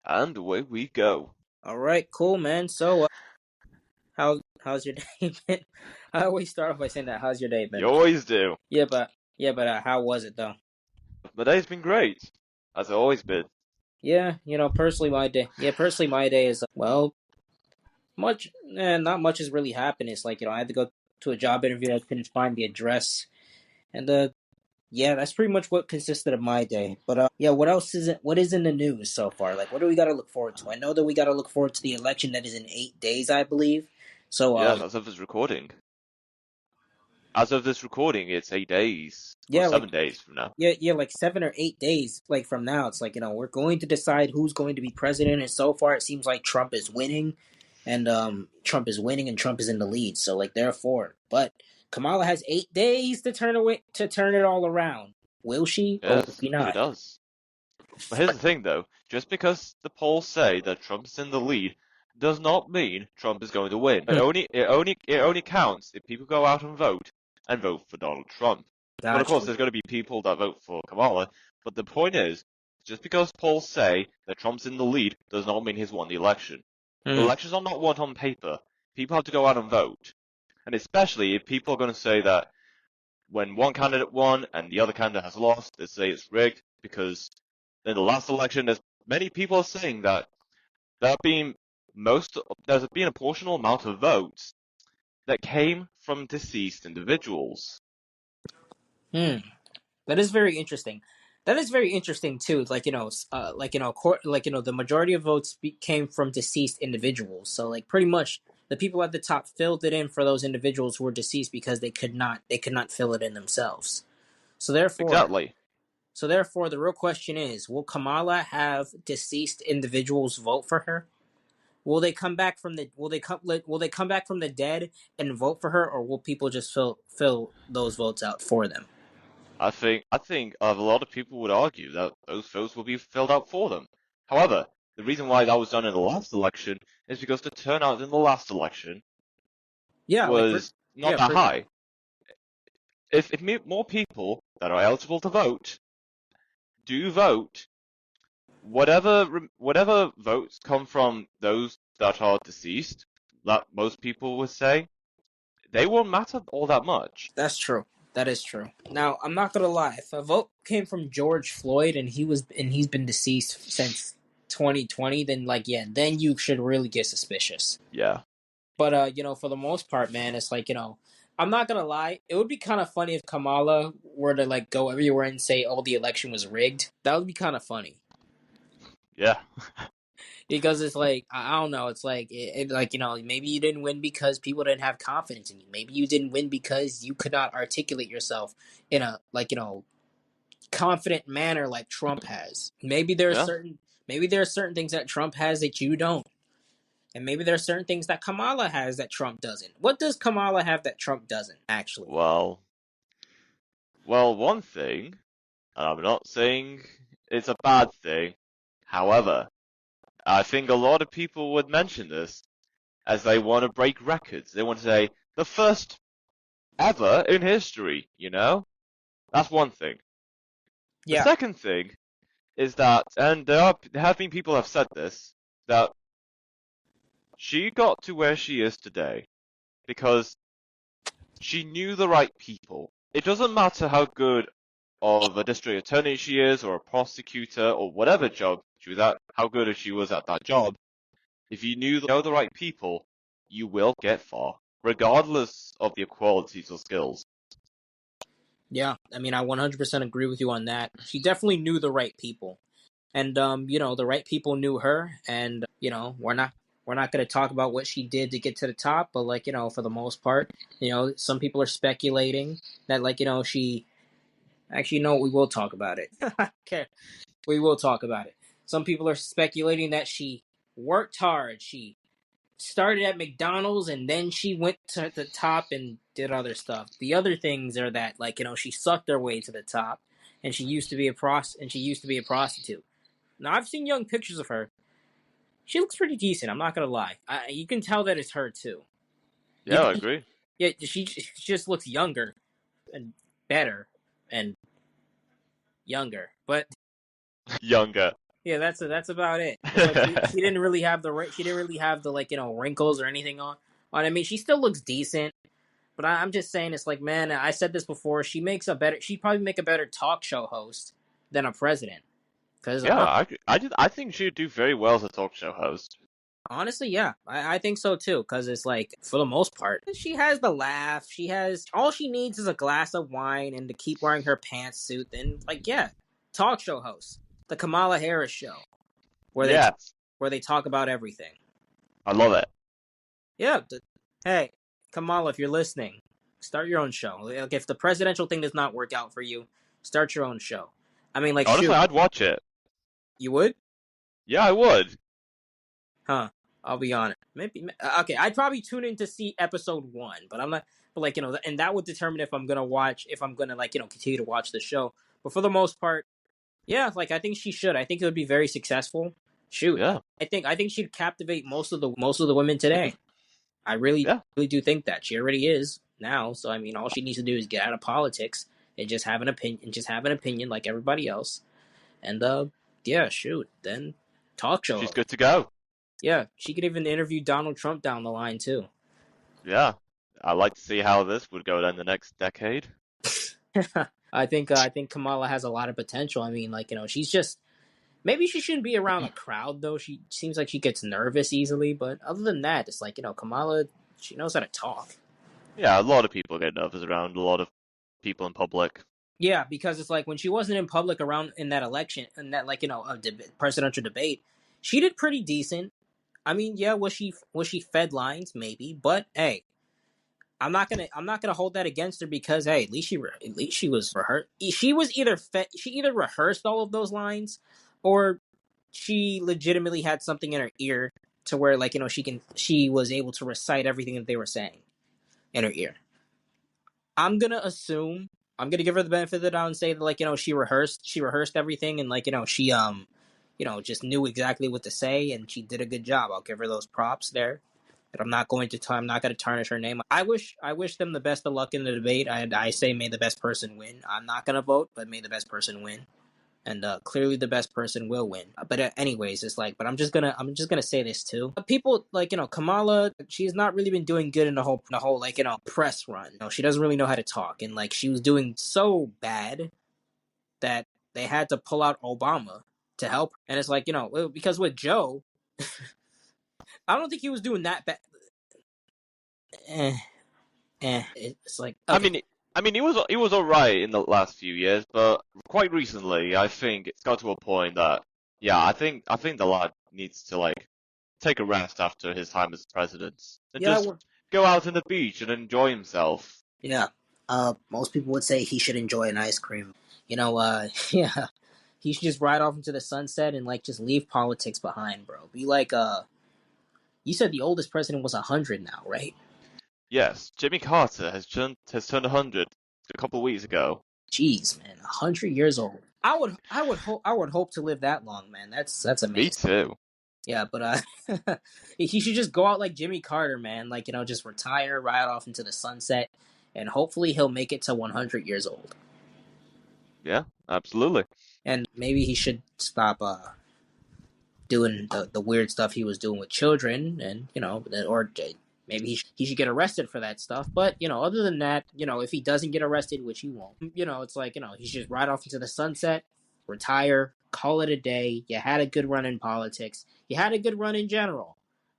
And away we go. All right, cool, man. So, how's your day been? I always start off by saying that. How's your day You been? always do. Yeah, but how was it though? My day's been great, as it's always been. Yeah, personally, my day. Yeah, personally, my day is well, not much has really happened. It's like I had to go to a job interview. I couldn't find the address, and yeah, that's pretty much what consisted of my day. But yeah, what is in the news so far? Like, what do we got to look forward to? I know that we got to look forward to the election that is in 8 days, I believe. So Yes, as of this recording. As of this recording, it's 8 days, or yeah, like 7 days from now. yeah, like 7 or 8 days, like from now, it's like we're going to decide who's going to be president, and so far it seems like Trump is winning, and Trump is in the lead. So like therefore, but Kamala has 8 days to turn it all around. Will she or will Yes, she she not? does. But here's the thing, though. Just because the polls say that Trump's in the lead does not mean Trump is going to win. Hmm, It only counts if people go out and vote for Donald Trump. But of course, gotcha. there's going to be people that vote for Kamala. But the point is, just because polls say that Trump's in the lead does not mean he's won the election. Hmm. Elections are not won on paper. People have to go out and vote. And especially if people are going to say that when one candidate won and the other candidate has lost, they say it's rigged because in the last election, there's many people are saying that there have been there's been a portional amount of votes that came from deceased individuals. Hmm. That is very interesting. That is very interesting too. Like the majority of votes came from deceased individuals. So like pretty much the people at the top filled it in for those individuals who were deceased because they could not fill it in themselves. So therefore, Exactly. the real question is: will Kamala have deceased individuals vote for her? Will they come back from the dead and vote for her, or will people just fill those votes out for them? I think a lot of people would argue that those votes will be filled out for them. However, the reason why that was done in the last election is because the turnout in the last election Yeah, was not yeah, that high. If more people that are eligible to vote do vote, whatever votes come from those that are deceased, that most people would say, they won't matter all that much. that's true. That is true. Now, I'm not gonna lie. If a vote came from George Floyd and he's been deceased since 2020, then then you should really get suspicious. Yeah. But for the most part, man, it's like I'm not gonna lie. It would be kind of funny if Kamala were to like go everywhere and say, "Oh, the election was rigged." That would be kind of funny Yeah. because it's like I don't know. It's like like maybe you didn't win because people didn't have confidence in you. Maybe you didn't win because you could not articulate yourself in a confident manner like Trump has. Yeah. Maybe there are certain things that Trump has that you don't. And maybe there are certain things that Kamala has that Trump doesn't. What does Kamala have that Trump doesn't, actually? Well, well, one thing, and I'm not saying it's a bad thing. However, I think a lot of people would mention this as they want to break records. They want to say the first ever in history, you know? That's one thing. The Yeah. second thing is that, and there have been people who have said this, that she got to where she is today because she knew the right people. It doesn't matter how good of a district attorney she is, or a prosecutor, or whatever job she was at, how good she was at that job. If you know the right people, you will get far, regardless of your qualities or skills. Yeah. I mean, I 100% agree with you on that. She definitely knew the right people. And, the right people knew her. And, we're not going to talk about what she did to get to the top, but, like, for the most part, some people are speculating that, like, she. Actually, no, we will talk about it. Okay. We will talk about it. Some people are speculating that she worked hard. She started at McDonald's and then she went to the top and did other stuff. The other things are that she sucked her way to the top and she used to be a prostitute. Now I've seen young pictures of her. She looks pretty decent. I'm not gonna lie. You can tell that it's her too. You Yeah, I can, agree. yeah. She just looks younger and better and younger. But Younger. Yeah, that's about it. It's like she didn't really have she didn't really have the like wrinkles or anything on. I mean, she still looks decent, but I'm just saying it's like, man, I said this before. She'd probably make a better talk show host than a president. Because Yeah, I think she'd do very well as a talk show host. honestly, yeah, I think so too. Because it's like, for the most part, she has the laugh. She has all she needs is a glass of wine and to keep wearing her pantsuit. Then, like, yeah, talk show host, the Kamala Harris show, where Yes, they talk about everything. I love it. Yeah. Hey, Kamala, if you're listening, start your own show. Like, if the presidential thing does not work out for you, start your own show. I mean, like, Honestly, shoot, I'd watch it. you would? Yeah, I would. Huh? I'll be honest. Maybe. Okay, I'd probably tune in to see episode 1, but I'm not. But like and that would determine if I'm gonna watch, if I'm gonna like continue to watch the show. But for the most part, yeah, like I think she should. I think it would be very successful. Shoot, Yeah, I think she'd captivate most of the women today. I really yeah. really do think that she already is now. So I mean, all she needs to do is get out of politics and just have an opinion like everybody else. And yeah, shoot, then talk show She's host. good to go. Yeah, she could even interview Donald Trump down the line too. Yeah, I'd like to see how this would go down the next decade. I think Kamala has a lot of potential. I mean, like she's just maybe she shouldn't be around a crowd though. She seems like she gets nervous easily, but other than that, it's like Kamala, she knows how to talk. Yeah, a lot of people get nervous around a lot of people in public. Yeah, because it's like when she wasn't in public around in that election, in that like presidential debate, she did pretty decent. I mean, yeah, was she fed lines maybe, but hey, I'm not gonna hold that against her because hey, at least she was for her. She was she either rehearsed all of those lines, or she legitimately had something in her ear to where like she was able to recite everything that they were saying in her ear. I'm gonna assume I'm gonna give her the benefit of the doubt and say that like she rehearsed everything and like she just knew exactly what to say and she did a good job. I'll give her those props there. But I'm not going to tarnish her name. I wish them the best of luck in the debate. I say may the best person win. I'm not going to vote, but may the best person win. And clearly the best person will win. But anyways, it's like, but I'm just gonna say this too. People like Kamala, she's not really been doing good in the whole like press run. She doesn't really know how to talk, and like she was doing so bad that they had to pull out Obama to help. And it's like because with Joe, I don't think he was doing that bad. It's like I okay, mean, he was all right in the last few years, but quite recently, I think it's got to a point that yeah, I think the lad needs to like take a rest after his time as president and yeah, just go out on the beach and enjoy himself. yeah. Most people would say he should enjoy an ice cream. Yeah, he should just ride off into the sunset and like just leave politics behind, bro. Be like, you said the oldest president was 100 now, right? Yes, Jimmy Carter has turned 100 a couple of weeks ago. Jeez, man, 100 years old. I would hope to live that long, man. That's Me amazing. too. Yeah, but he should just go out like Jimmy Carter, man. Like just retire, ride off into the sunset, and hopefully he'll make it to 100 years old. Yeah, absolutely. And maybe he should stop doing the weird stuff he was doing with children, and or maybe he should get arrested for that stuff. But other than that, if he doesn't get arrested, which he won't, it's like he should just ride off into the sunset, retire, call it a day. You had a good run in politics. You had a good run in general,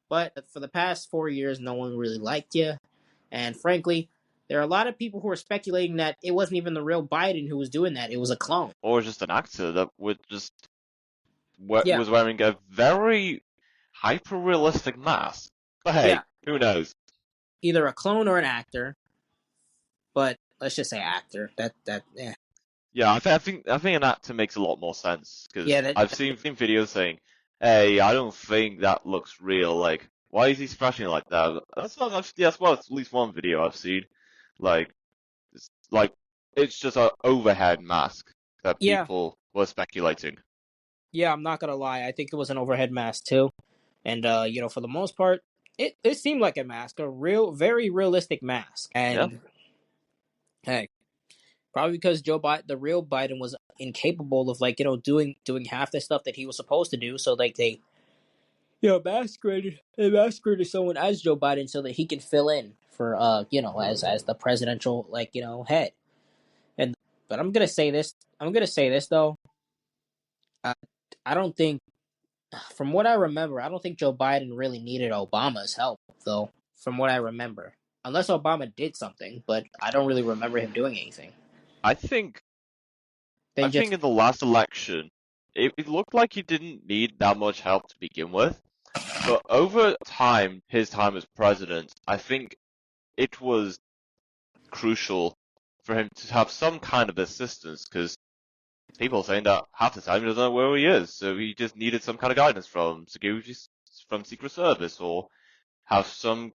but for the past 4 years, no one really liked you, and frankly. There are a lot of people who are speculating that it wasn't even the real Biden who was doing that. It was a clone. Or just an actor that would just Yeah, was wearing a very hyper realistic mask. But hey, yeah. who knows? Either a clone or an actor. But let's just say actor. Yeah. Yeah, I think an actor makes a lot more sense because Yeah, I've seen videos saying, "Hey, I don't think that looks real. Like, why is he splashing like that?" That's well, it's at least one video I've seen. Like, like it's just an overhead mask that yeah, people were speculating. yeah, I'm not gonna lie. I think it was an overhead mask too. And for the most part, it seemed like a mask, a very realistic mask. Yeah, And hey, probably because the real Biden was incapable of like doing half the stuff that he was supposed to do. So like they masqueraded someone as Joe Biden so that he can fill in for as the presidential head. And but I'm gonna say this. Though. I, I don't think, from what I remember, I don't think Joe Biden really needed Obama's help, though. From what I remember, unless Obama did something, but I don't really remember him doing anything. I think Then just in the last election, it looked like he didn't need that much help to begin with. But over time, his time as president, I think it was crucial for him to have some kind of assistance, because people are saying that half the time he doesn't know where he is, so he just needed some kind of guidance from Secret Service, or have some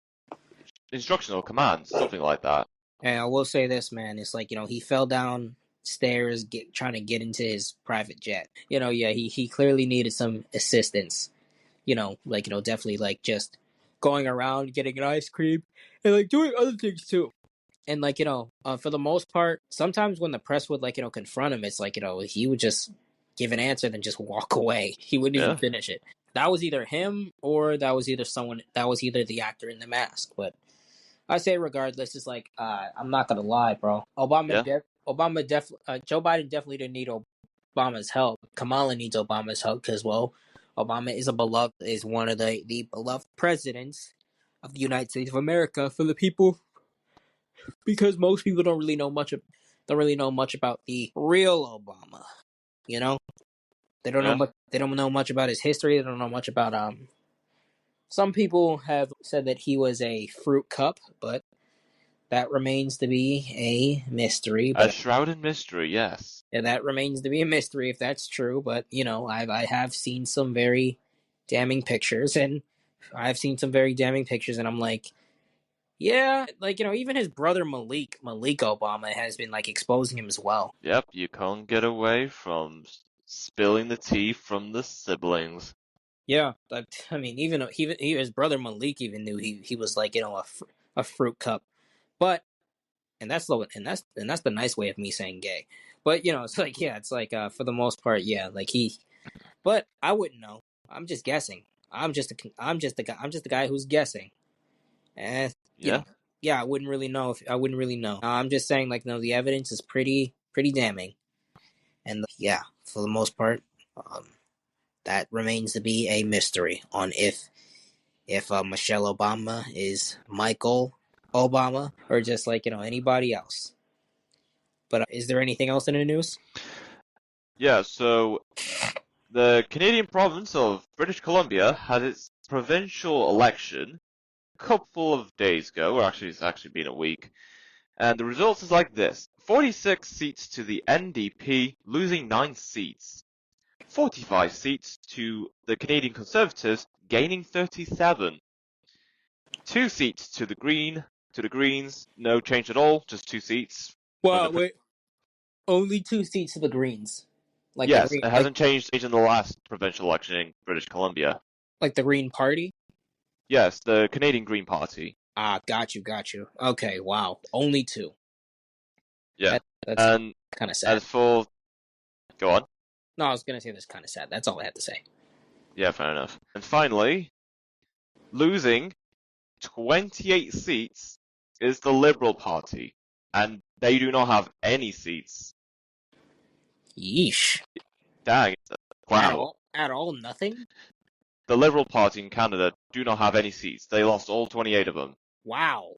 instruction or commands, something like that. And I will say this, man. It's like he fell down stairs trying to get into his private jet. Yeah, he clearly needed some assistance. Definitely like just going around getting an ice cream and like doing other things too. And like for the most part, sometimes when the press would like confront him, it's like he would just give an answer then just walk away. He wouldn't even Yeah, finish it. That was either him or that was either the actor in the mask. But I say regardless, it's like I'm not gonna lie, bro. yeah. Joe Biden definitely didn't need Obama's help. Kamala needs Obama's help because Obama is one of the beloved presidents of the United States of America for the people, because most people don't really know much about the real Obama. You know, they don't know Yeah. much. They don't know much about his history. They don't know much about Some people have said that he was a fruit cup, but that remains to be a mystery. A But shrouded mystery, yes. yeah, that remains to be a mystery if that's true. But I have seen some very damning pictures, and I'm like, yeah, like even his brother Malik Obama has been like exposing him as well. Yep, you can't get away from spilling the tea from the siblings. Yeah, I mean, even his brother Malik even knew he was like a fruit cup, but and that's the nice way of me saying gay. But it's like, yeah, it's like for the most part, yeah, like but I wouldn't know. I'm just guessing. I'm just the guy who's guessing. And Yeah, yeah, I wouldn't really know. I'm just saying, like, no, the evidence is pretty damning, and yeah, for the most part, um, that remains to be a mystery on if Michelle Obama is Michael Obama or just like anybody else. But is there anything else in the news? yeah, so the Canadian province of British Columbia had its provincial election a couple of days ago, or actually it's actually been a week, and the results is like this. 46 seats to the NDP, losing 9 seats. 45 seats to the Canadian Conservatives, gaining 37. 2 seats to the Greens, no change at all, just 2 seats. Wow, wait, only 2 seats to the Greens, like the Yes, Green, it hasn't changed in the last provincial election in British Columbia. like the Green Party. Yes, the Canadian Green Party. Ah, got you. Okay, wow, only two. Yeah. That's And kind of sad. as for... Go on. No, I was gonna say that's kind of sad. That's all I had to say. Yeah, fair enough. And finally, losing 28 seats is the Liberal Party. And they do not have any seats. Yeesh. Dang. Wow. At all, nothing. The Liberal Party in Canada do not have any seats. They lost all 28 of them. Wow.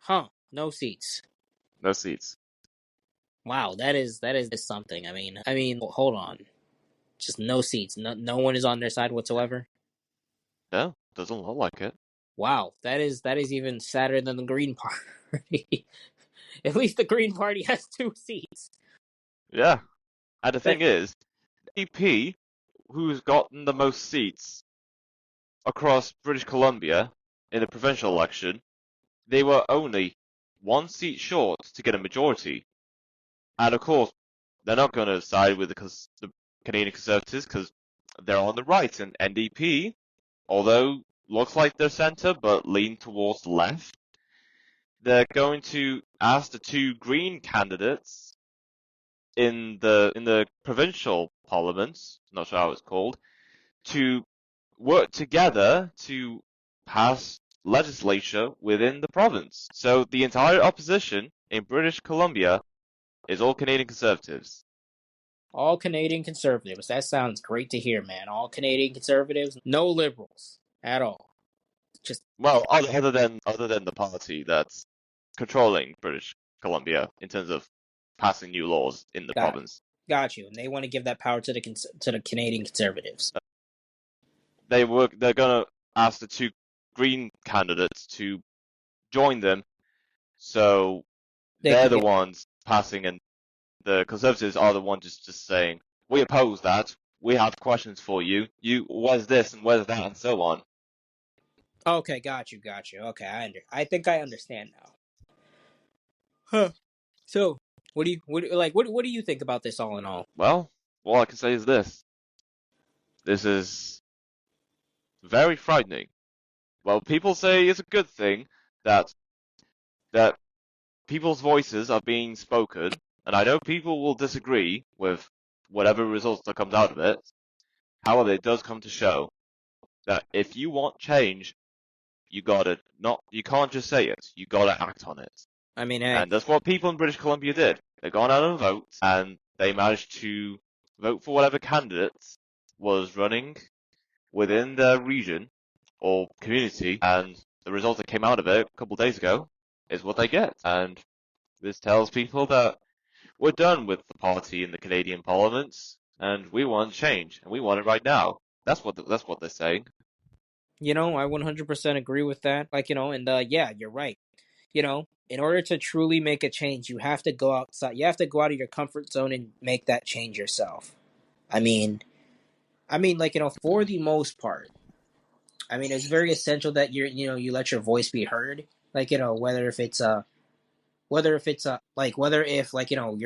Huh? No seats. No seats. Wow, that is something. I mean, hold on. Just no seats. No one is on their side whatsoever. No, doesn't look like it. Wow, that is even sadder than the Green Party. At least the Green Party has 2 seats. Yeah. And the That thing is, EP, who's gotten the most seats across British Columbia in the provincial election, they were only 1 seat short to get a majority. And of course, they're not going to side with the Canadian Conservatives because they're on the right, and NDP, although looks like they're centre but lean towards the left, they're going to ask the 2 Green candidates in the provincial parliaments, not sure how it's called, to work together to pass legislature within the province. So the entire opposition in British Columbia is all Canadian Conservatives. All Canadian Conservatives. That sounds great to hear, man. All Canadian Conservatives, no liberals at all. Just Well, other than the party that's controlling British Columbia in terms of passing new laws in the got province. got you. And they want to give that power to the Canadian Conservatives. They're gonna ask the two Green candidates to join them, so They they're can the get. ones passing, and the Conservatives are the ones just saying, we oppose that. We have questions for you. You, where's this and where's that and so on. Okay, got you. Okay, I think I understand now. Huh. So, what do you think about this all in all? Well, all I can say is this. This is very frightening. Well, people say it's a good thing that that people's voices are being spoken, and I know people will disagree with whatever results that comes out of it. However, it does come to show that if you want change, you can't just say it, you gotta act on it. I mean, hey, And that's what people in British Columbia did. They gone out and vote, and they managed to vote for whatever candidate was running within their region or community, and the result that came out of it a couple of days ago is what they get. And this tells people that we're done with the party in the Canadian Parliament, and we want change, and we want it right now. That's what they're saying. I 100% agree with that. And yeah, you're right. In order to truly make a change, you have to go outside. You have to go out of your comfort zone and make that change yourself. I mean, for the most part, it's very essential that you let your voice be heard. Whether if you're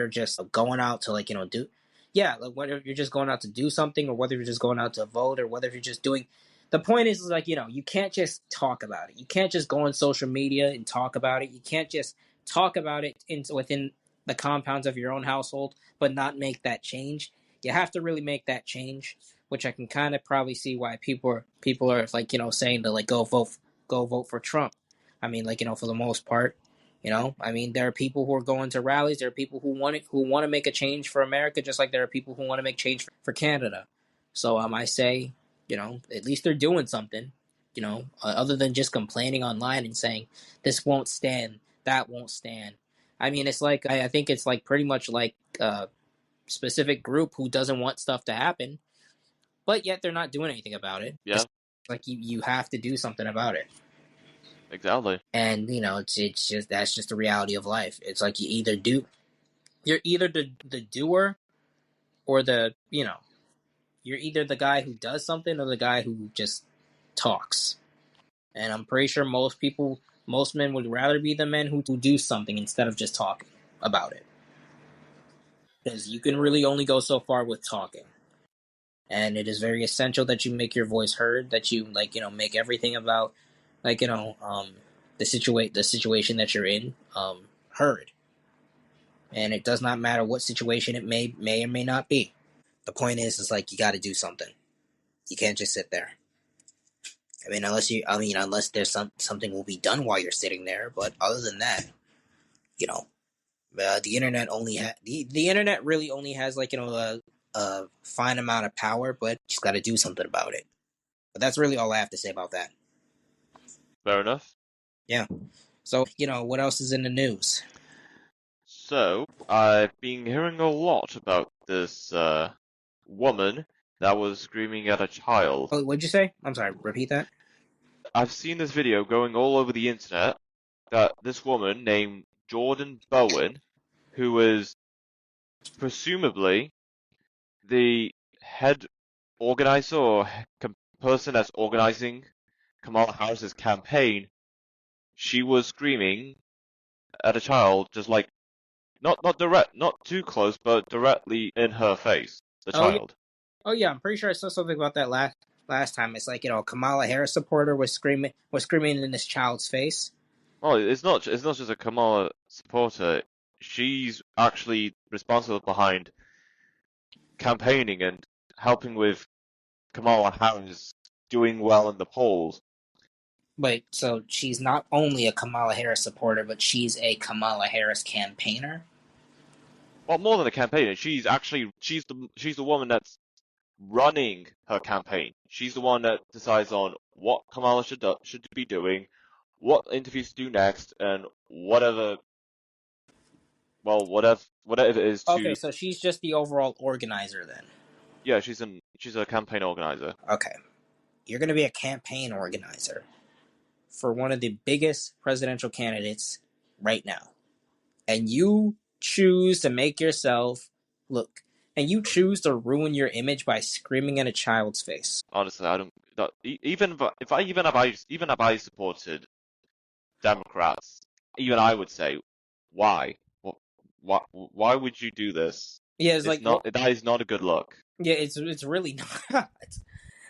just going out to do, yeah, like whether you're just going out to do something, or whether you're just going out to vote, or whether you're just doing. The point is you can't just talk about it. You can't just go on social media and talk about it. You can't just talk about it within the compounds of your own household, but not make that change. You have to really make that change, which I can kind of probably see why people are saying to go vote for Trump. For the most part. There are people who are going to rallies. There are people who want to make a change for America, just like there are people who want to make change for Canada. So I say, at least they're doing something. Other than just complaining online and saying this won't stand, that won't stand. It's like I think it's like pretty much like a specific group who doesn't want stuff to happen, but yet they're not doing anything about it. Yeah, Like you have to do something about it. exactly. And it's just that's just the reality of life. It's like you're either the doer, or you're either the guy who does something or the guy who just talks. And I'm pretty sure most men would rather be the men who do something instead of just talking about it, because you can really only go so far with talking. And it is very essential that you make your voice heard, that you make everything about like the situation that you're in heard. And it does not matter what situation it may or may not be. The point is like you got to do something. You can't just sit there. Unless there's something will be done while you're sitting there. But other than that, you know, the internet the internet really only has a fine amount of power, but you just got to do something about it. But that's really all I have to say about that. Fair enough. Yeah. So what else is in the news? So, I've been hearing a lot about this woman that was screaming at a child. Oh, what'd you say? I'm sorry. Repeat that. I've seen this video going all over the internet that this woman named Jordan Bowen, who is presumably the head organizer or person that's organizing Kamala Harris's campaign, she was screaming at a child, just like not too close, but directly in her face. The Oh yeah. child. Oh yeah. I'm pretty sure I saw something about that last time. It's like Kamala Harris supporter was screaming in this child's face. Well, it's not just a Kamala supporter. she's actually responsible behind campaigning and helping with Kamala Harris doing well in the polls. Wait, so she's not only a Kamala Harris supporter, but she's a Kamala Harris campaigner? Well, more than a campaigner, she's the woman that's running her campaign. She's the one that decides on what Kamala should be doing, what interviews to do next, and whatever it is Okay, to. so she's just the overall organizer then. Yeah, she's a campaign organizer. Okay. You're going to be a campaign organizer for one of the biggest presidential candidates right now. And you choose to make yourself look, and you choose to ruin your image by screaming in a child's face. Honestly, I don't. Even if I supported Democrats, even I would say, why? Why would you do this? Yeah, it's It's like, not. That is not a good look. yeah, it's really not.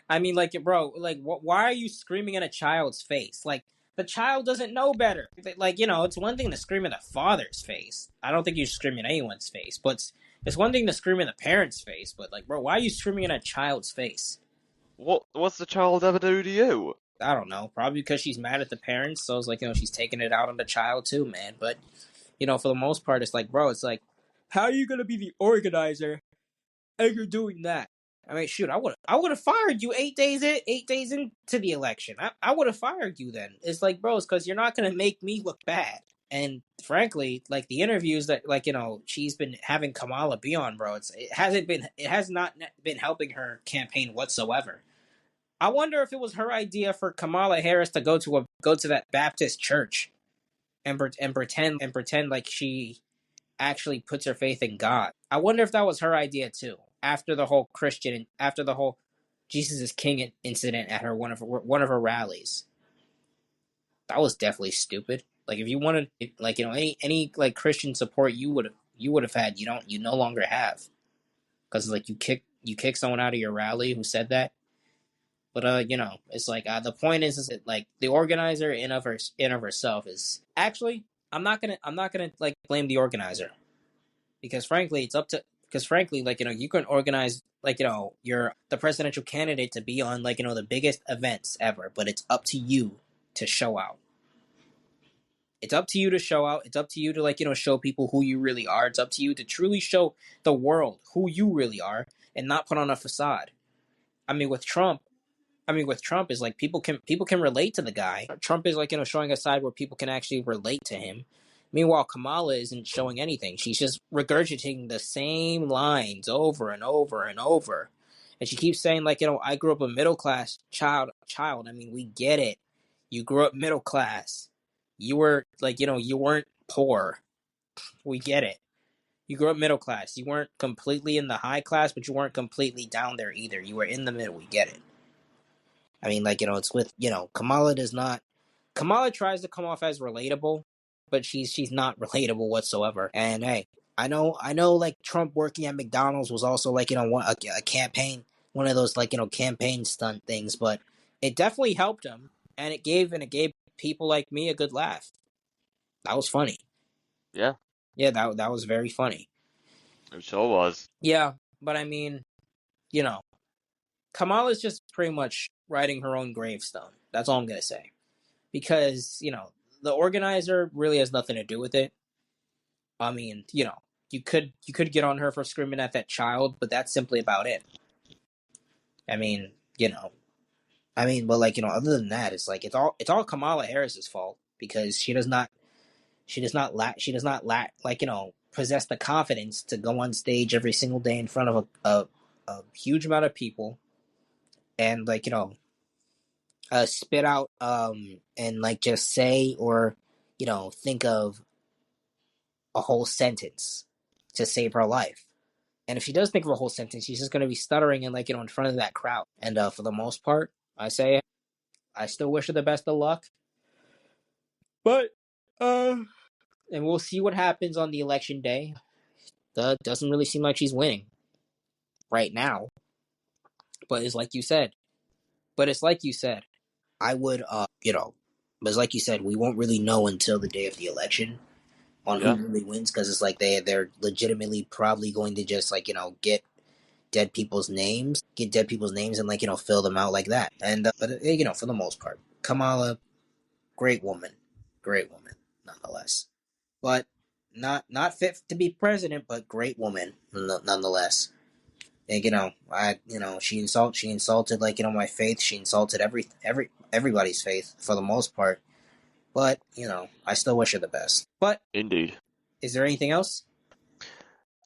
I mean, like, bro, like, why are you screaming in a child's face? Like, the child doesn't know better. Like, it's one thing to scream in the father's face. I don't think you should scream in anyone's face, but it's one thing to scream in the parent's face. But like, bro, why are you screaming in a child's face? What's the child ever do to you? I don't know. Probably because she's mad at the parents, so it's like she's taking it out on the child too, man. But for the most part, it's like, bro, it's like, how are you gonna be the organizer and you're doing that? I mean, shoot, I would have fired you 8 days into the election. I would have fired you then. It's like, bro, it's because you're not gonna make me look bad. And frankly, like the interviews that she's been having Kamala be on, bro, it has not been helping her campaign whatsoever. I wonder if it was her idea for Kamala Harris to go to that Baptist church and pretend like she actually puts her faith in God. I wonder if that was her idea too. After the whole Jesus is King incident at one of her rallies, that was definitely stupid. Like if you wanted, like any like Christian support you would have had, you no longer have, because like you kick someone out of your rally who said that. But it's like the point is that like the organizer in of herself is actually I'm not gonna like blame the organizer, because frankly like you can organize like you're the presidential candidate to be on like the biggest events ever, but it's up to you to show out. It's up to you to show out. It's up to you to like show people who you really are. It's up to you to truly show the world who you really are and not put on a facade. I mean with Trump is like people can relate to the guy. Trump is like showing a side where people can actually relate to him. Meanwhile, Kamala isn't showing anything. She's just regurgitating the same lines over and over and over. And she keeps saying like, I grew up a middle class child. I mean, we get it. You grew up middle class. You were like, you weren't poor. We get it. You grew up middle class. You weren't completely in the high class, but you weren't completely down there either. You were in the middle. We get it. I mean, like, it's with, Kamala does not. Kamala tries to come off as relatable, but she's not relatable whatsoever. And hey, I know, like Trump working at McDonald's was also like a campaign, one of those like campaign stunt things, but it definitely helped him, and it gave people like me a good laugh. That was funny. Yeah, Yeah, that was very funny. it sure was. Yeah, but I mean, you know, Kamala's just pretty much writing her own gravestone. That's all I'm gonna say. Because the organizer really has nothing to do with it. I mean, you could get on her for screaming at that child, but that's simply about it. I mean, but like other than that, it's like it's all Kamala Harris's fault, because she does not like possess the confidence to go on stage every single day in front of a huge amount of people and like spit out and like just say or think of a whole sentence to save her life. And if she does think of a whole sentence, she's just going to be stuttering and like in front of that crowd. And for the most part, I say I still wish her the best of luck. But and we'll see what happens on the election day. Doesn't really seem like she's winning right now. But it's like you said. I would but it's like you said, we won't really know until the day of the election. on who really wins, because it's like they're legitimately probably going to just like get dead people's names, and like fill them out like that. And but for the most part, Kamala, great woman, nonetheless. But not fit to be president, but great woman nonetheless. And she insulted like my faith. She insulted everybody's faith for the most part. But I still wish her the best. But Indeed. is there anything else?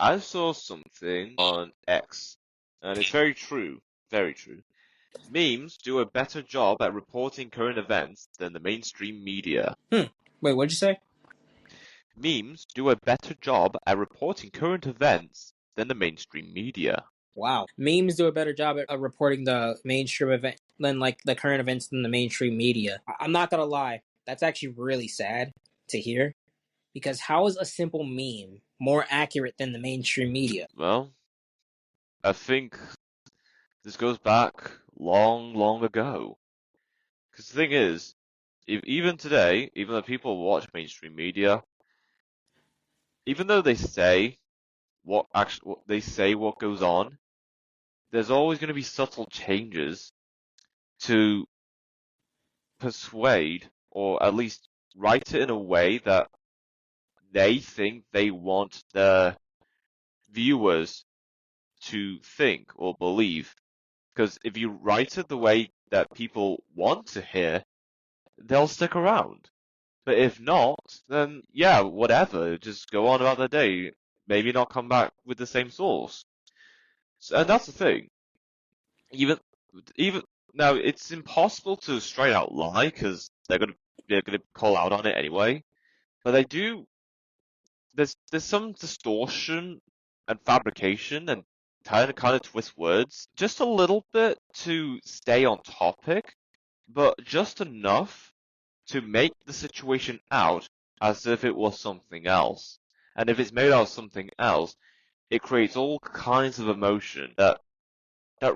I saw something on X, and it's very true. Very true. Memes do a better job at reporting current events than the mainstream media. Wait, what'd you say? Memes do a better job at reporting current events than the mainstream media. Wow. Memes do a better job at reporting the mainstream event than like the current events than the mainstream media. I'm not gonna lie. That's actually really sad to hear. Because how is a simple meme more accurate than the mainstream media? Well, I think this goes back long, long ago. Because the thing is, even today, even though people watch mainstream media, even though they say what goes on, there's always going to be subtle changes to persuade or at least write it in a way that they think they want their viewers to think or believe. Because if you write it the way that people want to hear, they'll stick around. But if not, then yeah, whatever, just go on about their day. Maybe not come back with the same source. And that's the thing. Even, even now, it's impossible to straight out lie because they're gonna call out on it anyway. But they do. There's some distortion and fabrication and kind of twist words just a little bit to stay on topic, but just enough to make the situation out as if it was something else. And if it's made out of something else, it creates all kinds of emotion that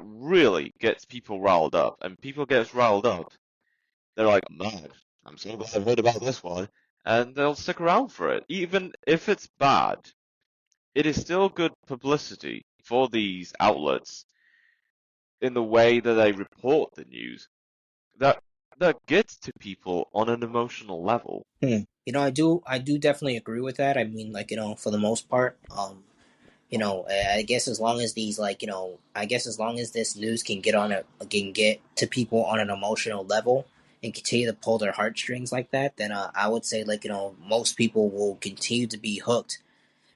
really gets people riled up. And people get riled up, they're like, man, I'm so glad I've heard about this one. And they'll stick around for it. Even if it's bad, it is still good publicity for these outlets in the way that they report the news that gets to people on an emotional level. I do definitely agree with that. I mean, like, for the most part, I guess as long as these like, I guess as long as this news can get to people on an emotional level and continue to pull their heartstrings like that, then I would say like, most people will continue to be hooked,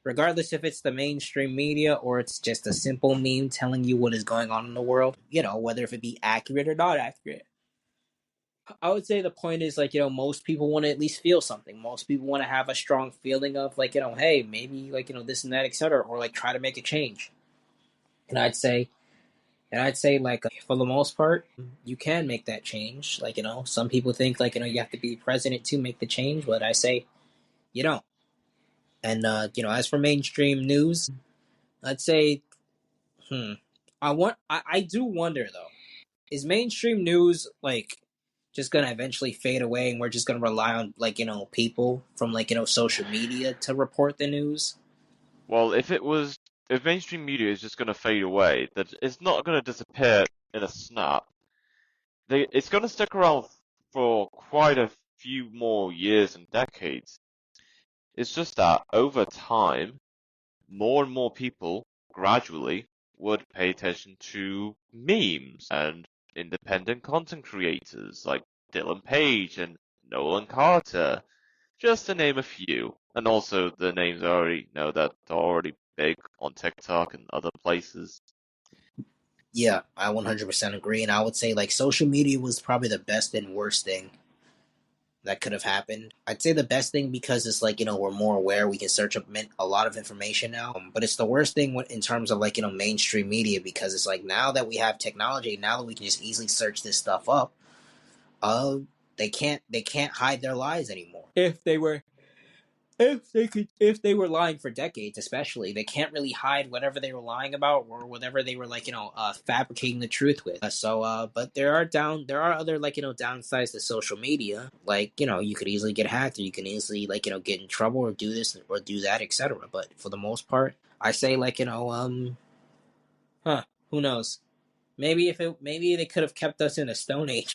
regardless if it's the mainstream media or it's just a simple meme telling you what is going on in the world, whether if it be accurate or not accurate. I would say the point is like, most people want to at least feel something. Most people want to have a strong feeling of like, hey, maybe like, this and that, etc., or like try to make a change. And I'd say like for the most part, you can make that change. Like, some people think like, you have to be president to make the change, but I say you don't. And as for mainstream news, I'd say, I do wonder though, is mainstream news like just gonna eventually fade away and we're just gonna rely on like people from like social media to report the news? Well, if mainstream media is just going to fade away, that it's not going to disappear in a snap. It's going to stick around for quite a few more years and decades. It's just that over time, more and more people gradually would pay attention to memes and independent content creators like Dylan Page and Nolan Carter, just to name a few. And also the names I already know that are already big on TikTok and other places. Yeah, I 100% agree, and I would say like social media was probably the best and worst thing that could have happened. I'd say the best thing because it's like we're more aware, we can search up a lot of information now. But it's the worst thing in terms of like mainstream media, because it's like now that we have technology, now that we can just easily search this stuff up, uh, they can't hide their lies anymore. If they were if they were lying for decades, especially, they can't really hide whatever they were lying about or whatever they were fabricating the truth with. But there are other downsides to social media. You could easily get hacked, or you can easily get in trouble or do this or do that, etc. But for the most part, I say who knows? Maybe they could have kept us in a stone age.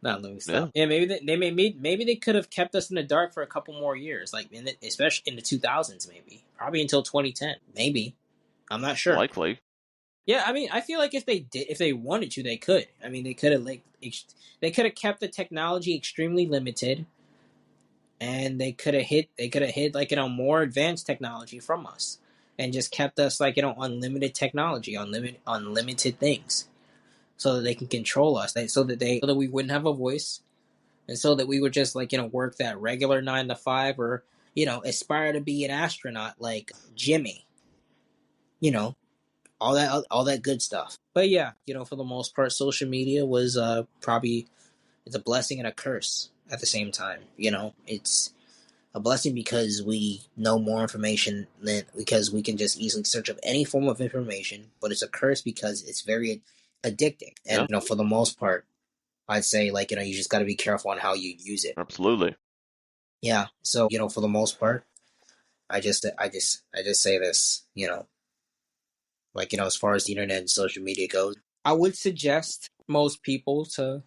No, let me Yeah, stop. Yeah, maybe they could have kept us in the dark for a couple more years, especially in the 2000s, maybe probably until 2010, maybe. I'm not sure. likely. Yeah, I mean, I feel like if they wanted to, they could. I mean, they could have they could have kept the technology extremely limited, and they could have hid more advanced technology from us, and just kept us unlimited technology, unlimited things, so that they can control us. So that we wouldn't have a voice, and so that we would just work that regular 9 to 5, or aspire to be an astronaut like Jimmy, you know all that good stuff. But yeah, for the most part, social media was probably, it's a blessing and a curse at the same time. It's a blessing because we know more information, because we can just easily search up any form of information, but it's a curse because it's very addicting. And Yeah, for the most part, I'd say you just got to be careful on how you use it. absolutely. Yeah. So, for the most part, I just say this, as far as the internet and social media goes, I would suggest most people to,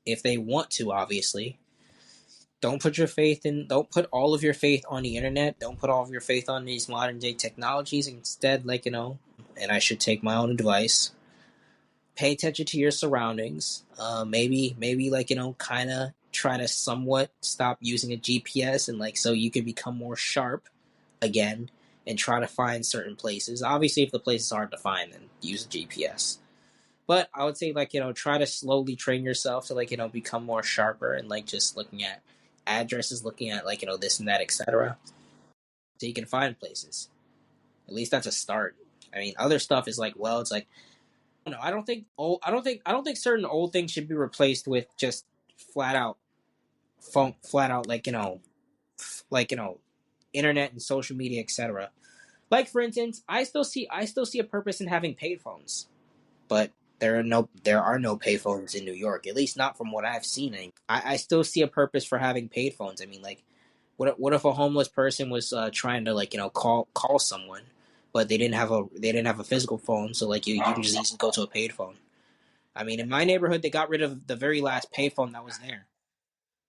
if they want to, obviously, don't put all of your faith on the internet. Don't put all of your faith on these modern day technologies. Instead, and I should take my own advice, pay attention to your surroundings. Maybe kind of try to somewhat stop using a GPS, and so you can become more sharp again and try to find certain places. Obviously, if the place is hard to find, then use a GPS. But I would say try to slowly train yourself to become more sharper, and just looking at addresses, looking at this and that, etc. So you can find places. At least that's a start. I mean, other stuff is it's no, I don't think certain old things should be replaced with just flat out flat out like internet and social media, etc. Like, for instance, I still see a purpose in having payphones, but there are no payphones in New York, at least not from what I've seen. I still see a purpose for having payphones. I mean, what if a homeless person was trying to call someone, but they didn't have a physical phone, so you can just easily go to a payphone. I mean, in my neighborhood, they got rid of the very last payphone that was there.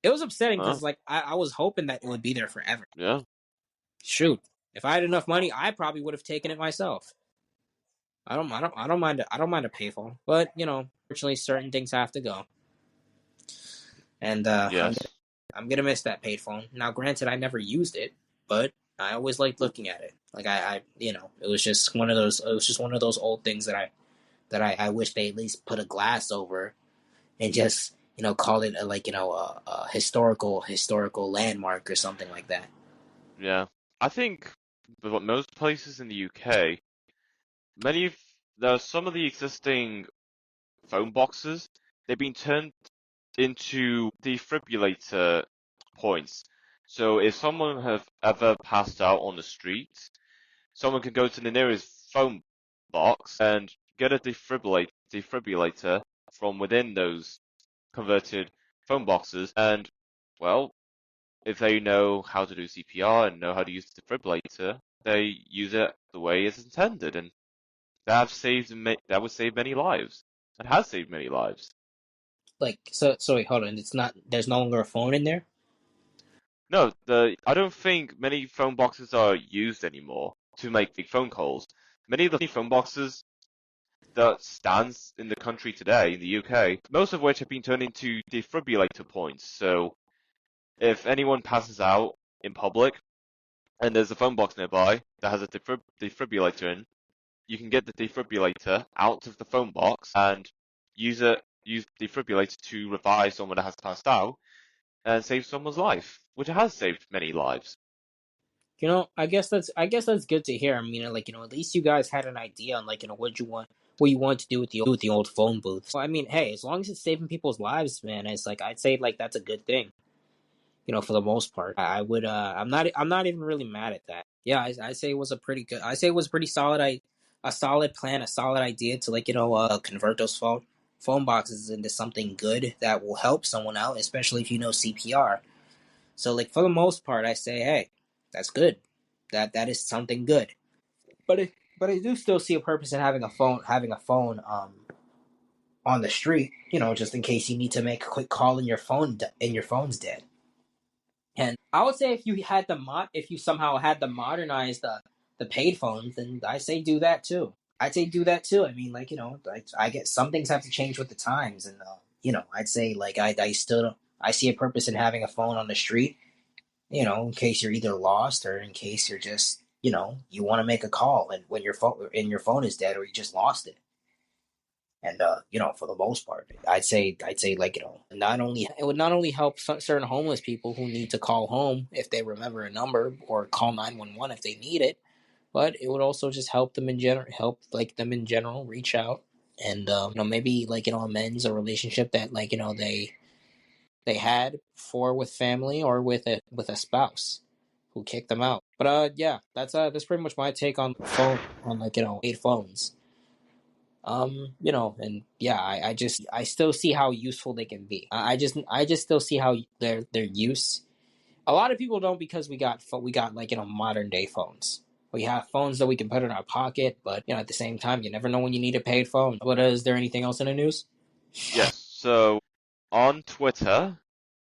It was upsetting Huh? because I was hoping that it would be there forever. Yeah, Shoot, if I had enough money, I probably would have taken it myself. I don't mind a payphone, but fortunately, certain things have to go, and yes, I'm gonna miss that payphone. Now, granted, I never used it, but I always liked looking at it. It was just one of those. It was just one of those old things I wish they at least put a glass over and just call it a historical landmark or something like that. yeah. I think with most places in the UK, many of there are some of the existing phone boxes, they've been turned into defibrillator points. So if someone have ever passed out on the street, someone can go to the nearest phone box and get a defibrillator from within those converted phone boxes. And, well, if they know how to do CPR and know how to use the defibrillator, they use it the way it's intended, and that would save many lives. It has saved many lives. So wait, hold on. It's not. There's no longer a phone in there. No, I don't think many phone boxes are used anymore to make big phone calls. Many of the phone boxes that stands in the country today, in the UK, most of which have been turned into defibrillator points. So if anyone passes out in public and there's a phone box nearby that has a defibrillator in, you can get the defibrillator out of the phone box and use the defibrillator to revive someone that has passed out and save someone's life, which has saved many lives. I guess that's good to hear. I mean, at least you guys had an idea on what you want to do with the old phone booths. Well, I mean, hey, as long as it's saving people's lives, man, it's I'd say that's a good thing. for the most part, I would. I'm not even really mad at that. Yeah, I say it was a pretty good. I say it was pretty solid. A solid plan, a solid idea to convert those phone boxes into something good that will help someone out, especially if you know CPR. So like for the most part, I say, hey, that's good. That is something good. But I do still see a purpose in having a phone on the street, just in case you need to make a quick call and your phone's dead. And I would say if you somehow had to modernize the paid phones, then I say do that too. I'd say do that too. I mean, I get some things have to change with the times, and I'd say like I still don't. I see a purpose in having a phone on the street, in case you're either lost or in case you're just, you want to make a call and when your phone is dead or you just lost it. And for the most part, I'd say not only it would not only help certain homeless people who need to call home if they remember a number or call 911 if they need it, but it would also just help them in general reach out and maybe amends a relationship that they had before with family or with a spouse who kicked them out. But yeah, that's pretty much my take on phone on paid phones. And yeah, I still see how useful they can be. I just still see how their use. A lot of people don't because we got modern day phones. We have phones that we can put in our pocket, but at the same time, you never know when you need a paid phone. But is there anything else in the news? Yes. So on Twitter,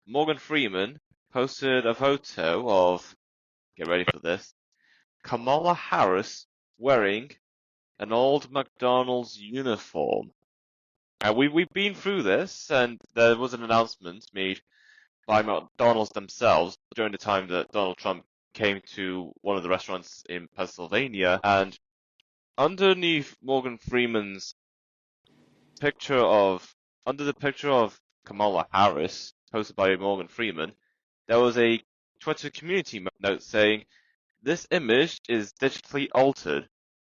Morgan Freeman posted a photo of, get ready for this, Kamala Harris wearing an old McDonald's uniform. And we've been through this, and there was an announcement made by McDonald's themselves during the time that Donald Trump came to one of the restaurants in Pennsylvania, and underneath Morgan Freeman's picture of, under the picture of Kamala Harris, posted by Morgan Freeman, there was a Twitter community note saying, "This image is digitally altered.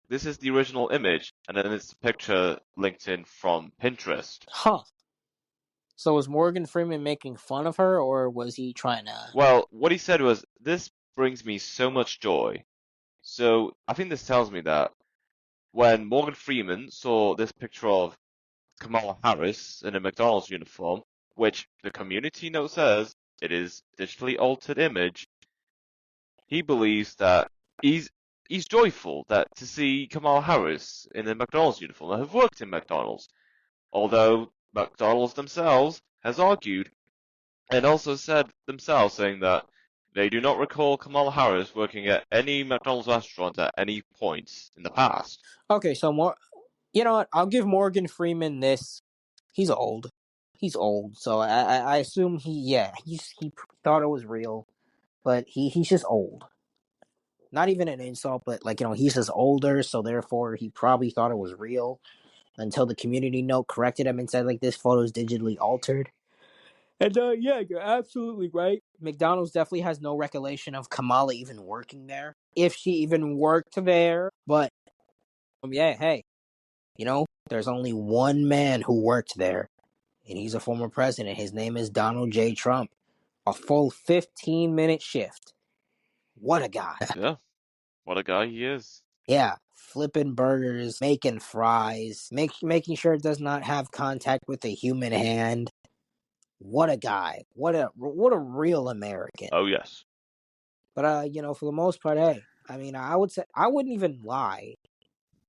This is the original image," and then it's a picture linked in from Pinterest. Huh. So was Morgan Freeman making fun of her, or was he trying to? Well, what he said was, "This brings me so much joy." So I think this tells me that when Morgan Freeman saw this picture of Kamala Harris in a McDonald's uniform, which the community note says it is digitally altered image, he believes that he's joyful that to see Kamala Harris in a McDonald's uniform and have worked in McDonald's, although McDonald's themselves has argued and also said themselves saying that they do not recall Kamala Harris working at any McDonald's restaurant at any point in the past. Okay, so more. You know what? I'll give Morgan Freeman this. He's old. He's old, so I assume he thought it was real, but he's just old. Not even an insult, but he's just older, so therefore he probably thought it was real until the community note corrected him and said this photo is digitally altered. And yeah, you're absolutely right. McDonald's definitely has no recollection of Kamala even working there, if she even worked there. But yeah, hey, there's only one man who worked there, and he's a former president. His name is Donald J. Trump. A full 15-minute shift. What a guy. Yeah, what a guy he is. Yeah, flipping burgers, making fries, making sure it does not have contact with a human hand. What a guy. What a real American. Oh yes. But for the most part, hey, I mean, I would say I wouldn't even lie.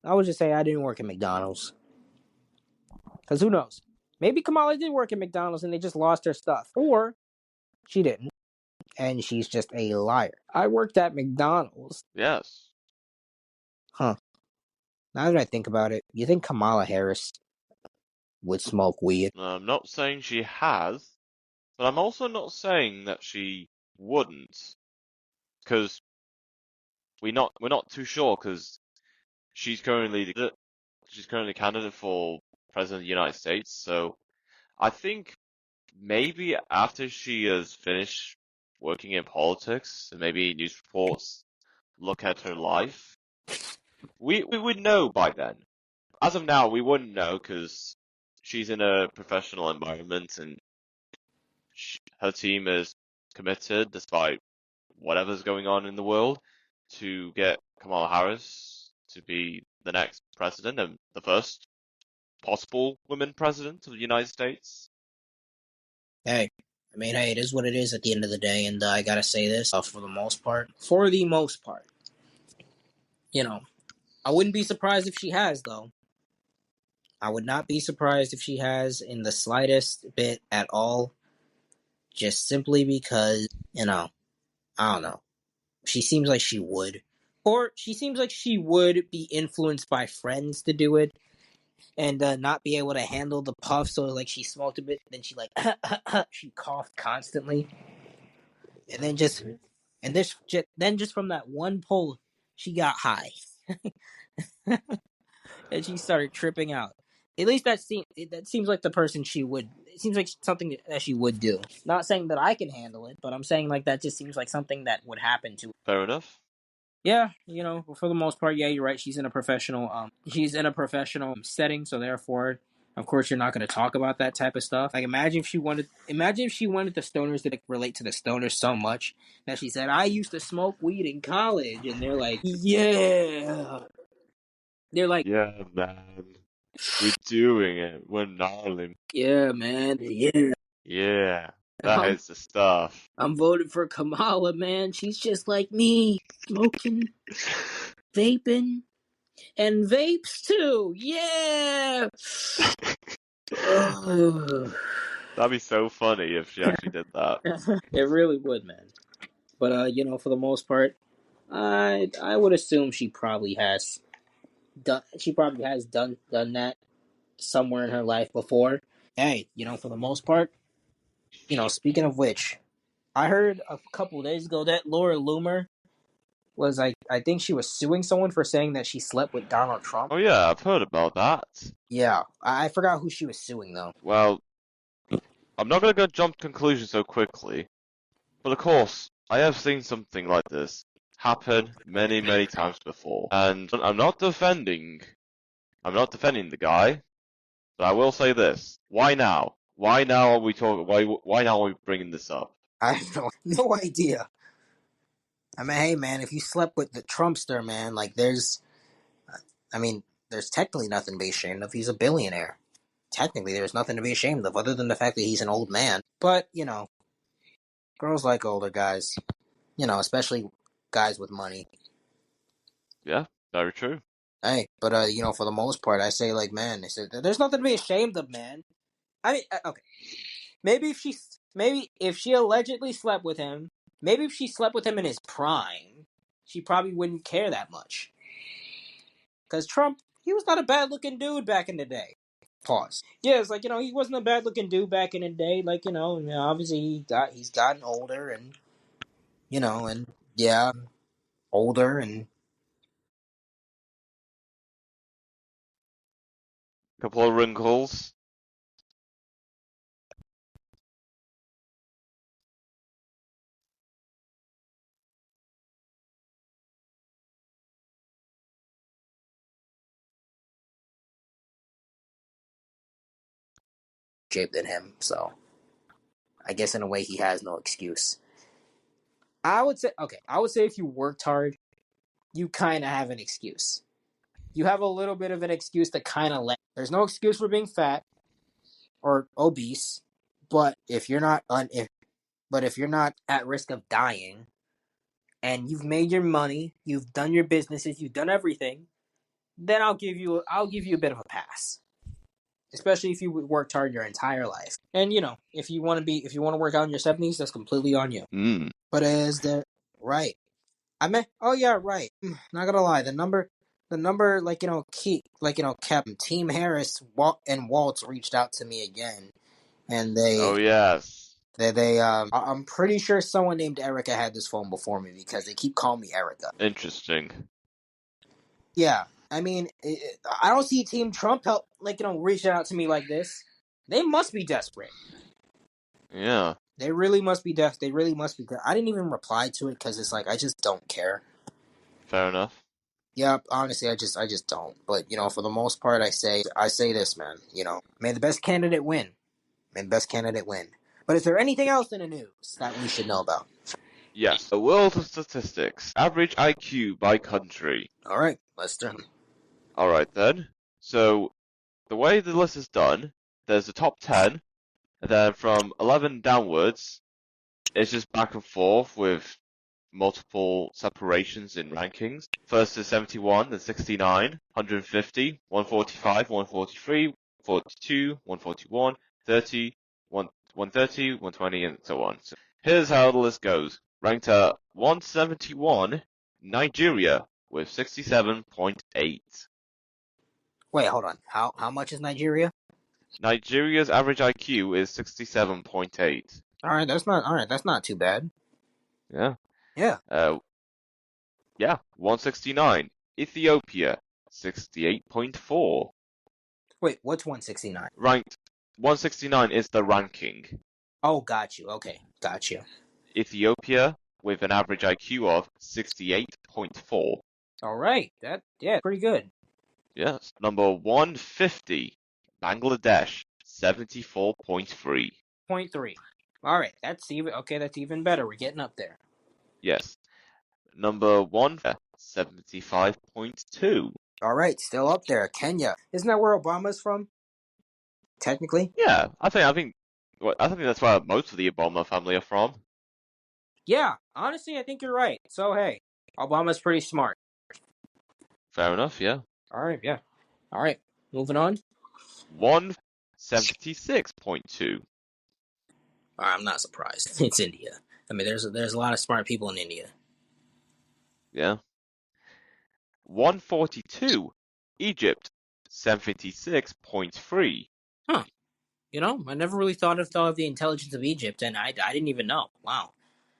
I would just say I didn't work at McDonald's. Because who knows? Maybe Kamala did work at McDonald's and they just lost her stuff. Or she didn't. And she's just a liar. I worked at McDonald's. Yes. Huh. Now that I think about it, you think Kamala Harris would smoke weed? I'm not saying she has, but I'm also not saying that she wouldn't, because we're not too sure, because she's currently candidate for president of the United States. So I think maybe after she has finished working in politics and maybe news reports look at her life, we would know by then. As of now, we wouldn't know because she's in a professional environment and her team is committed, despite whatever's going on in the world, to get Kamala Harris to be the next president and the first possible woman president of the United States. Hey, I mean, hey, it is what it is at the end of the day, and I gotta say this, for the most part, I wouldn't be surprised if she has, though. I would not be surprised if she has in the slightest bit at all, just simply because, I don't know. She seems like she would. Or she seems like she would be influenced by friends to do it and not be able to handle the puff, so like she smoked a bit, then she like she coughed constantly. And then just from that one pull, she got high. And she started tripping out. At least that seems like the person she would. It seems like something that she would do. Not saying that I can handle it, but I'm saying like that just seems like something that would happen to. Fair enough. Yeah, for the most part, yeah, you're right. She's in a professional setting, so therefore, of course, you're not going to talk about that type of stuff. Like, imagine if she wanted the stoners to like, relate to the stoners so much that she said, "I used to smoke weed in college," and they're like, "Yeah." They're like, Yeah, man. We're doing it. We're gnarly. "Yeah, man. Yeah, Yeah. That I'm is the stuff. I'm voting for Kamala, man. She's just like me, smoking, vaping, and vapes too. Yeah." Ugh. That'd be so funny if she actually did that. It really would, man. But for the most part, I would assume she probably has done that somewhere in her life before. Hey, for the most part, speaking of which, I heard a couple days ago that Laura Loomer was like, I think she was suing someone for saying that she slept with Donald Trump. Oh yeah, I've heard about that. Yeah, I forgot who she was suing though. Well, I'm not gonna go jump to conclusions so quickly, but of course, I have seen something like this happen many, many times before. And I'm not defending the guy, but I will say this. Why now? Why now are we talking, why now are we bringing this up? I have no idea. I mean, hey man, if you slept with the Trumpster, man, like there's technically nothing to be ashamed of. He's a billionaire. Technically, there's nothing to be ashamed of other than the fact that he's an old man. But, girls like older guys. Especially guys with money. Yeah, very true. Hey, but, for the most part, I say, like, man, there's nothing to be ashamed of, man. I mean, okay. Maybe if she allegedly slept with him, maybe if she slept with him in his prime, she probably wouldn't care that much. Because Trump, he was not a bad looking dude back in the day. Pause. Yeah, it's like, he wasn't a bad looking dude back in the day. Like, obviously he's gotten older and, and yeah, older and. Couple of wrinkles. Shape than him, so I guess in a way he has no excuse. I would say if you worked hard, you kind of have an excuse. You have a little bit of an excuse to kind of let. There's no excuse for being fat or obese, but if you're not if you're not at risk of dying, and you've made your money, you've done your businesses, you've done everything, then I'll give you a bit of a pass. Especially if you worked hard your entire life. And if you want to work out in your 70s, that's completely on you. But as the right. Oh yeah, right. Not gonna lie, the number kept Team Harris and Waltz reached out to me again. And Oh yes. I'm pretty sure someone named Erica had this phone before me because they keep calling me Erica. Interesting. Yeah, I mean, I don't see Team Trump reaching out to me like this. They must be desperate. Yeah. They really must be They really must be. I didn't even reply to it because it's like I just don't care. Fair enough. Yeah, honestly, I just don't. But for the most part, I say this, man. May the best candidate win. May the best candidate win. But is there anything else in the news that we should know about? Yes. The world of statistics. Average IQ by country. All right, let's do it. Alright then. So, the way the list is done, there's the top 10, and then from 11 downwards, it's just back and forth with multiple separations in rankings. First is 71, then 69, 150, 145, 143, 42, 141, 30, 130, 120, and so on. So here's how the list goes. Ranked at 171, Nigeria with 67.8. Wait, hold on. How much is Nigeria? Nigeria's average IQ is 67.8. All right, that's not too bad. Yeah. Yeah. Yeah, 169. Ethiopia, 68.4. Wait, what's 169? Ranked 169 is the ranking. Oh, got you. Okay, got you. Ethiopia with an average IQ of 68.4. All right, pretty good. Yes. Number 150, Bangladesh, 74.3. 0.3. All right, that's even better. We're getting up there. Yes. Number 75.2. All right, still up there. Kenya. Isn't that where Obama's from? Technically? Yeah, I think that's where most of the Obama family are from. Yeah, honestly, I think you're right. So, hey, Obama's pretty smart. Fair enough, yeah. All right, yeah. All right, moving on. 176.2. I'm not surprised. It's India. I mean, there's a lot of smart people in India. Yeah. 142. Egypt, 76.3. Huh. You know, I never really thought of the intelligence of Egypt, and I didn't even know. Wow.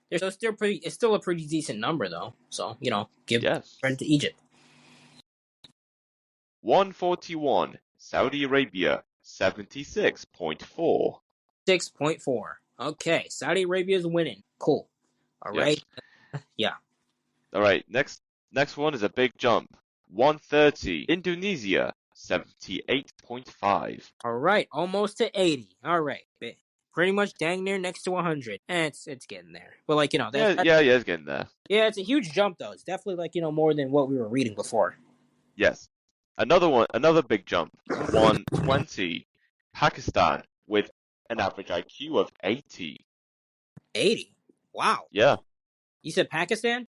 It's still a pretty decent number, though. So, give Yes. credit to Egypt. 141. Saudi Arabia, 76.4. 6.4. Okay, Saudi Arabia's winning. Cool. All right. Yes. Yeah. All right, next one is a big jump. 130. Indonesia, 78.5. All right, almost to 80. All right. Pretty much dang near next to 100. And it's getting there. But It's getting there. Yeah, it's a huge jump though. It's definitely more than what we were reading before. Yes. Another big jump. 120. Pakistan with an average IQ of 80. 80. Wow. Yeah. You said Pakistan?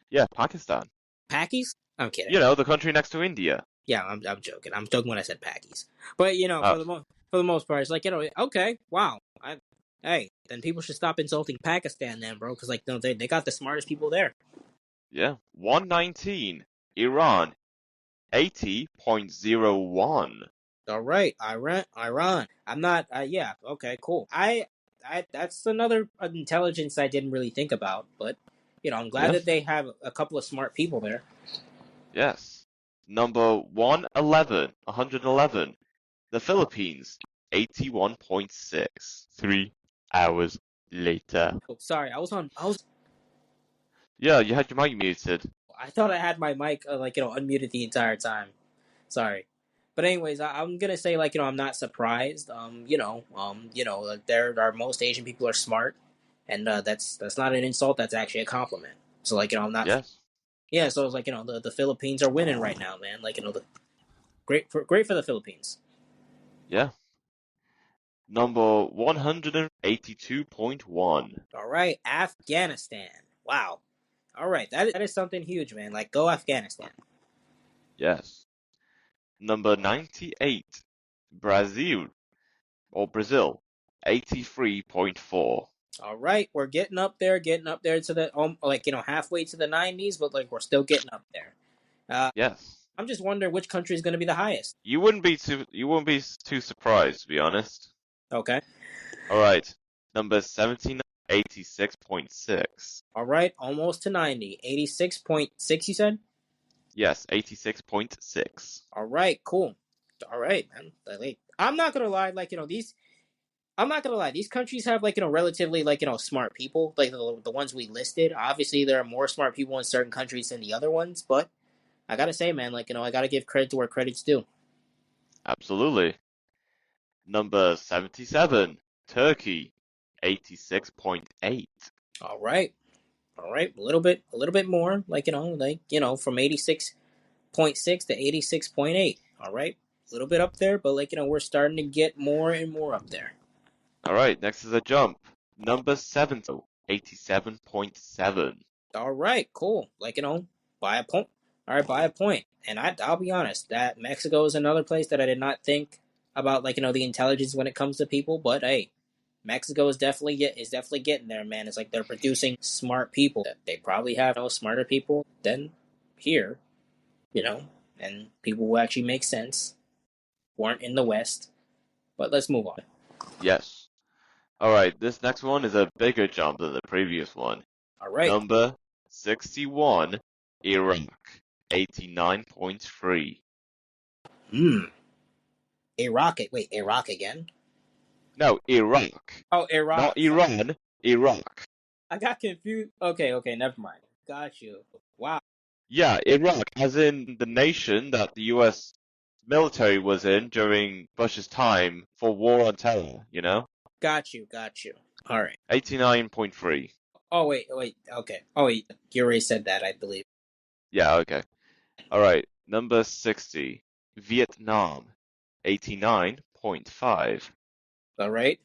Yeah, Pakistan. Pakis? I'm kidding. You know, the country next to India. Yeah, I'm joking. I'm joking when I said Pakis. But for the most part, it's okay, wow. Hey, then people should stop insulting Pakistan then, bro, because they got the smartest people there. Yeah. 119. Iran, 80.01. All right, Iran. I'm not. Yeah. Okay. Cool. That's another intelligence I didn't really think about, but I'm glad that they have a couple of smart people there. Yes. Number 111. The Philippines, 81.6. 3 hours later. Oh, sorry, I was. Yeah, you had your mic muted. I thought I had my mic unmuted the entire time. Sorry. But anyways, I'm gonna say I'm not surprised. Most Asian people are smart, and that's not an insult. That's actually a compliment. So I'm not. Yes. Yeah. So it's the Philippines are winning right now, man. Great for the Philippines. Yeah. Number 182.1. All right, Afghanistan. Wow. All right, that is something huge, man. Go Afghanistan. Yes. Number 98. Brazil, 83.4. All right, we're getting up there to the halfway to the 90s, but we're still getting up there. Yes. I'm just wondering which country is going to be the highest. You wouldn't be too surprised, to be honest. Okay. All right. Number 79, 86.6. All right, almost to 90. 86.6, you said? Yes, 86.6. All right, cool. All right, man. I'm not going to lie, I'm not gonna lie. These countries have relatively smart people, the ones we listed. Obviously, there are more smart people in certain countries than the other ones, but I gotta say, man, I gotta give credit to where credit's due. Absolutely. Number 77, Turkey, 86.8. All right, a little bit more. From 86.6 to 86.8. All right, a little bit up there, but we're starting to get more and more up there. All right, next is a jump. Number 70, 87.7. All right, cool. By a point. All right, by a point. And I'll be honest, that Mexico is another place that I did not think about, the intelligence when it comes to people. But hey, Mexico is definitely getting there, man. It's like they're producing smart people. They probably have no smarter people than here, and people who actually make sense weren't in the West. But let's move on. Yes. All right, this next one is a bigger jump than the previous one. All right. Number 61, Iraq, 89.3. Iraq. Wait, Iraq again? No, Iraq. Oh, Iraq. Not Iran, Iraq. I got confused. Okay, never mind. Got you. Wow. Yeah, Iraq, as in the nation that the US military was in during Bush's time for war on terror, you know? Got you. All right. 89.3. Oh, wait. Okay. Oh, wait. You already said that, I believe. Yeah, okay. All right, number 60, Vietnam, 89.5. All right.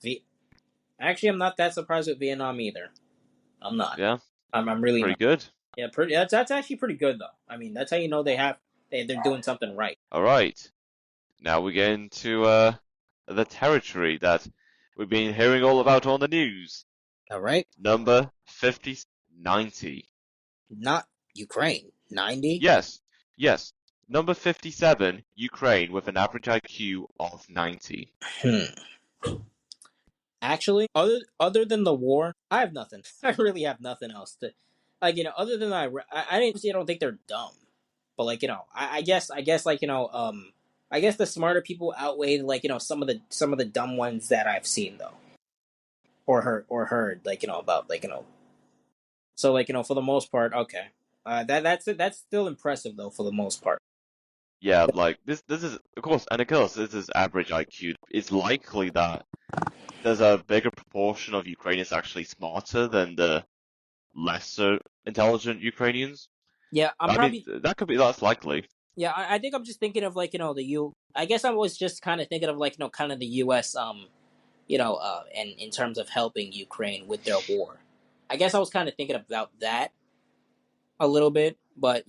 Actually, I'm not that surprised with Vietnam either. I'm not. Yeah, I'm really pretty not. good. Yeah, pretty. That's actually pretty good though. I mean, that's how you know they're doing something right. All right, now we get into the territory that we've been hearing all about on the news. All right. Number 50, 90. Not Ukraine. 90. Yes, yes. Number 57, Ukraine with an average IQ of 90. Actually, other than the war, I have nothing. I really have nothing else to, other than I didn't see. I don't think they're dumb, but I guess I guess the smarter people outweigh some of the dumb ones that I've seen though, or heard about So for the most part, okay, that's still impressive though for the most part. Yeah, like this is of course this is average IQ. It's likely that there's a bigger proportion of Ukrainians actually smarter than the lesser intelligent Ukrainians. Yeah, I'm I mean, probably that's likely. yeah. I think I'm just thinking of I guess I was just kind of thinking of kind of the U.S. And in terms of helping Ukraine with their war. I guess I was kind of thinking about that a little bit, but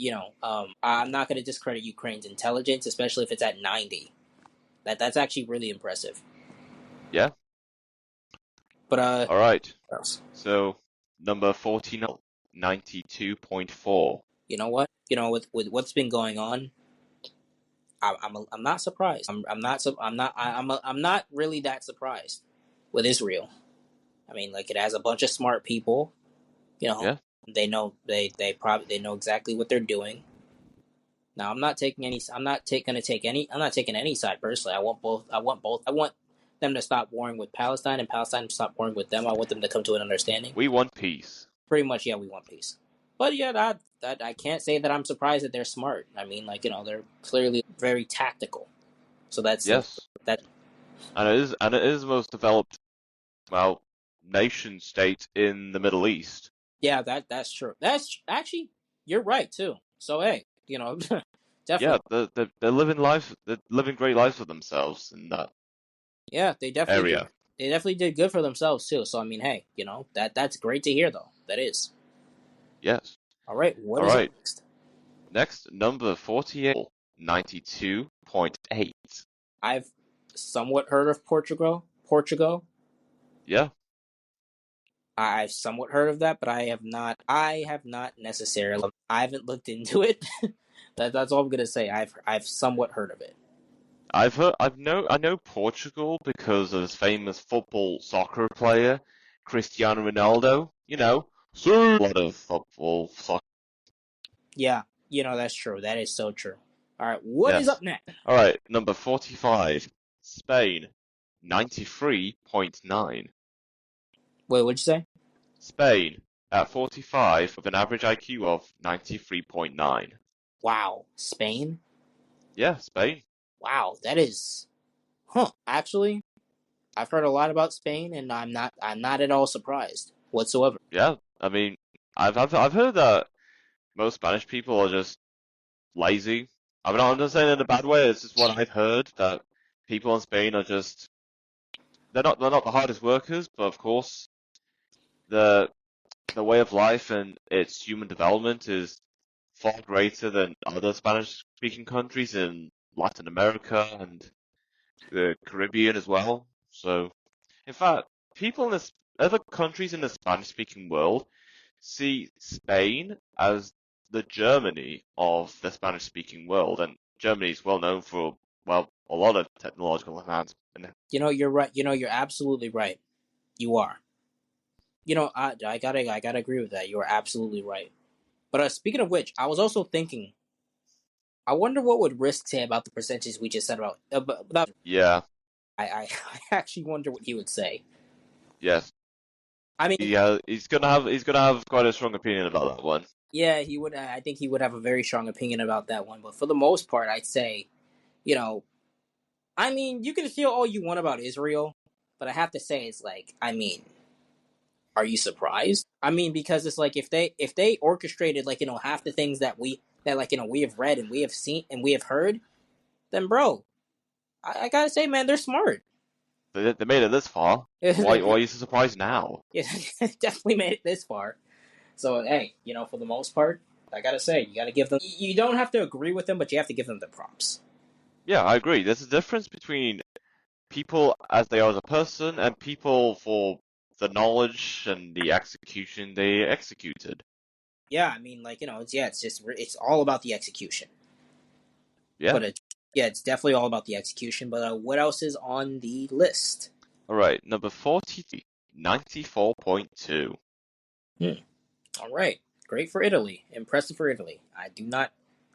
I'm not going to discredit Ukraine's intelligence, especially if it's at 90. That's actually really impressive. Yeah. But All right. what else? So number 49, 92.4. You know what? With what's been going on, I'm not surprised. I'm not really that surprised with Israel. I mean, it has a bunch of smart people. Yeah. They know they know exactly what they're doing. Now, I'm not taking any. I'm not taking any side personally. I want both. I want them to stop warring with Palestine and Palestine to stop warring with them. I want them to come to an understanding. We want peace. Pretty much, yeah, we want peace. But yeah, that I can't say that I'm surprised that they're smart. I mean, they're clearly very tactical. So Yes. that. And it is the most developed, well, nation state in the Middle East. Yeah, that's true. That's actually you're right too. So hey, definitely. Yeah, they're living life. They're living great lives for themselves in that Yeah, area. they definitely did good for themselves too. So I mean, hey, that's great to hear though. That is. Yes. All right, what All is up right. next? Next, number 48, 92.8. I've somewhat heard of Portugal. Portugal. Yeah. I've somewhat heard of that, but I have not. I have not necessarily. I haven't looked into it. That's all I'm gonna say. I've somewhat heard of it. I know Portugal because of his famous soccer player, Cristiano Ronaldo. You know, so a lot of football, soccer. Yeah, that's true. That is so true. All right, what is Yes. up next? All right, number 45, Spain, 93.9. Wait, what'd you say? Spain at 45 with an average IQ of 93.9. Wow, Spain. Yeah, Spain. Wow, that is. Huh. Actually, I've heard a lot about Spain, and I'm not at all surprised whatsoever. Yeah, I mean, I've heard that most Spanish people are just lazy. I'm not saying it in a bad way. It's just what I've heard that people in Spain are just they're not the hardest workers, but of course the the way of life and its human development is far greater than other Spanish-speaking countries in Latin America and the Caribbean as well. So, in fact, people in other countries in the Spanish-speaking world see Spain as the Germany of the Spanish-speaking world, and Germany is well known for, well, a lot of technological advancement. You're right. You're absolutely right. You are. I gotta agree with that. You are absolutely right. But speaking of which, I was also thinking. I wonder what would Risk say about the percentages we just said about. Yeah, I actually wonder what he would say. yes. I mean, He's gonna have quite a strong opinion about that one. yeah, he would. I think he would have a very strong opinion about that one. But for the most part, I'd say, you know, I mean, you can feel all you want about Israel, but I have to say, it's like, I mean, are you surprised? I mean, because it's like if they orchestrated like half the things that like we have read and we have seen and we have heard, then bro, I gotta say, man, they're smart. They made it this far. Why are you so surprised now? Yeah, definitely made it this far. So hey, for the most part, I gotta say, you gotta give them. You don't have to agree with them, but you have to give them the props. Yeah, I agree. There's a difference between people as they are as a person and people for the knowledge and the execution they executed. Yeah, I mean, like it's all about the execution. Yeah. But it's definitely all about the execution. But what else is on the list? All right. Number 43, 94.2. Hmm. All right, great for Italy. Impressive for Italy. I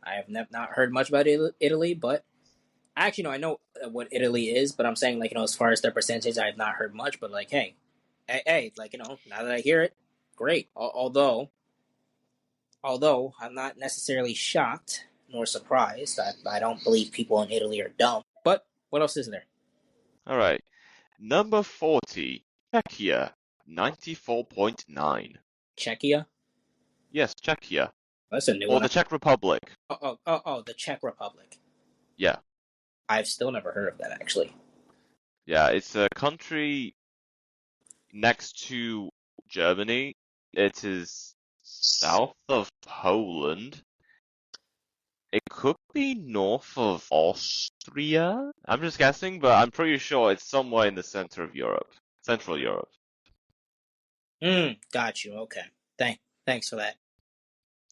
have not heard much about Italy, but actually, no, I know what Italy is. But I'm saying, like, as far as their percentage, I have not heard much. But like, hey, like, now that I hear it, great. Although I'm not necessarily shocked nor surprised. I don't believe people in Italy are dumb. But what else is there? All right. Number 40, Czechia, 94.9. Czechia. Yes, Czechia. That's a new Or one. the Czech Republic. Oh, the Czech Republic. Yeah. I've still never heard of that actually. Yeah, it's a country next to Germany. It is south of Poland. It could be north of Austria. I'm just guessing, but I'm pretty sure it's somewhere in the center of Europe. Central Europe. Got you. Okay. Thanks for that.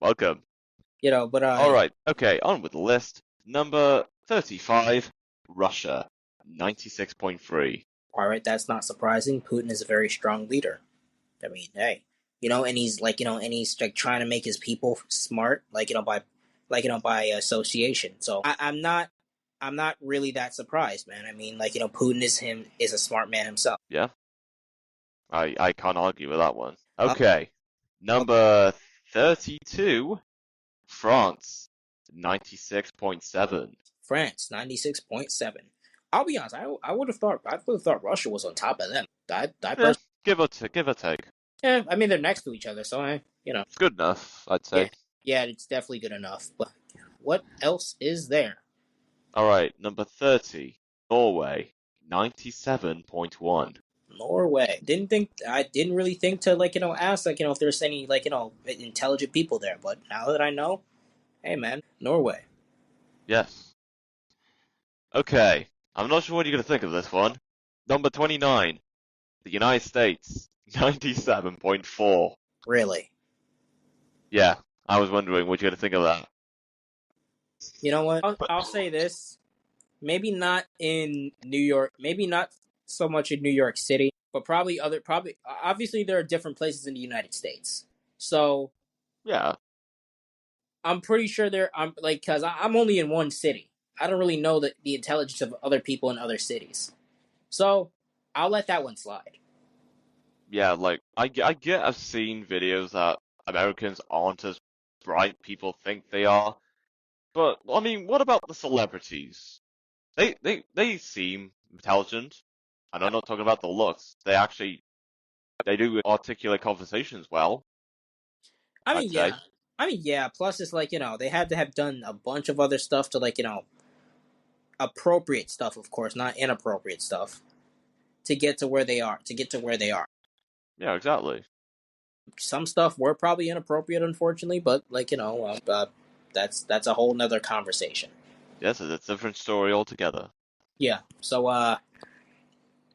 Welcome. But Alright, okay, on with the list. Number 35, Russia, 96.3. all right, that's not surprising. Putin is a very strong leader. I mean, hey, and he's like, and he's like trying to make his people smart, like by association. So I'm not really that surprised, man. I mean, like, Putin is a smart man himself. Yeah, I can't argue with that one. Uh, Okay, okay. number 32, France, 96.7. France 96.7. I'll be honest. I would have thought Russia was on top of them. I Eh, personally, give or take. yeah. I mean, they're next to each other, so It's good enough, I'd yeah, say. yeah. It's definitely good enough. But what else is there? Alright, number 30, Norway, 97.1. Norway. I didn't really think to ask if there's any intelligent people there. But now that I know, hey man, Norway. Yes. Okay, I'm not sure what you're gonna think of this one. Number 29, the United States, 97.4. Really. Yeah, I was wondering what you're gonna think of that. You know what? I'll say this. Maybe not in New York. Maybe not so much in New York City, but probably obviously there are different places in the United States. So Yeah, I'm pretty sure I'm like because I'm only in one city. I don't really know the intelligence of other people in other cities. So I'll let that one slide. yeah, like, I've seen videos that Americans aren't as bright people think they are. But, I mean, what about the celebrities? They seem intelligent. And I'm not talking about the looks. They do articulate conversations well, I I'd mean, say. yeah. I mean, yeah. Plus, it's like they had to have done a bunch of other stuff to appropriate stuff, of course, not inappropriate stuff, to get to where they are. To get to where they are. Yeah, exactly. Some stuff were probably inappropriate, unfortunately, but that's a whole nother conversation. Yes, it's a different story altogether. Yeah. So,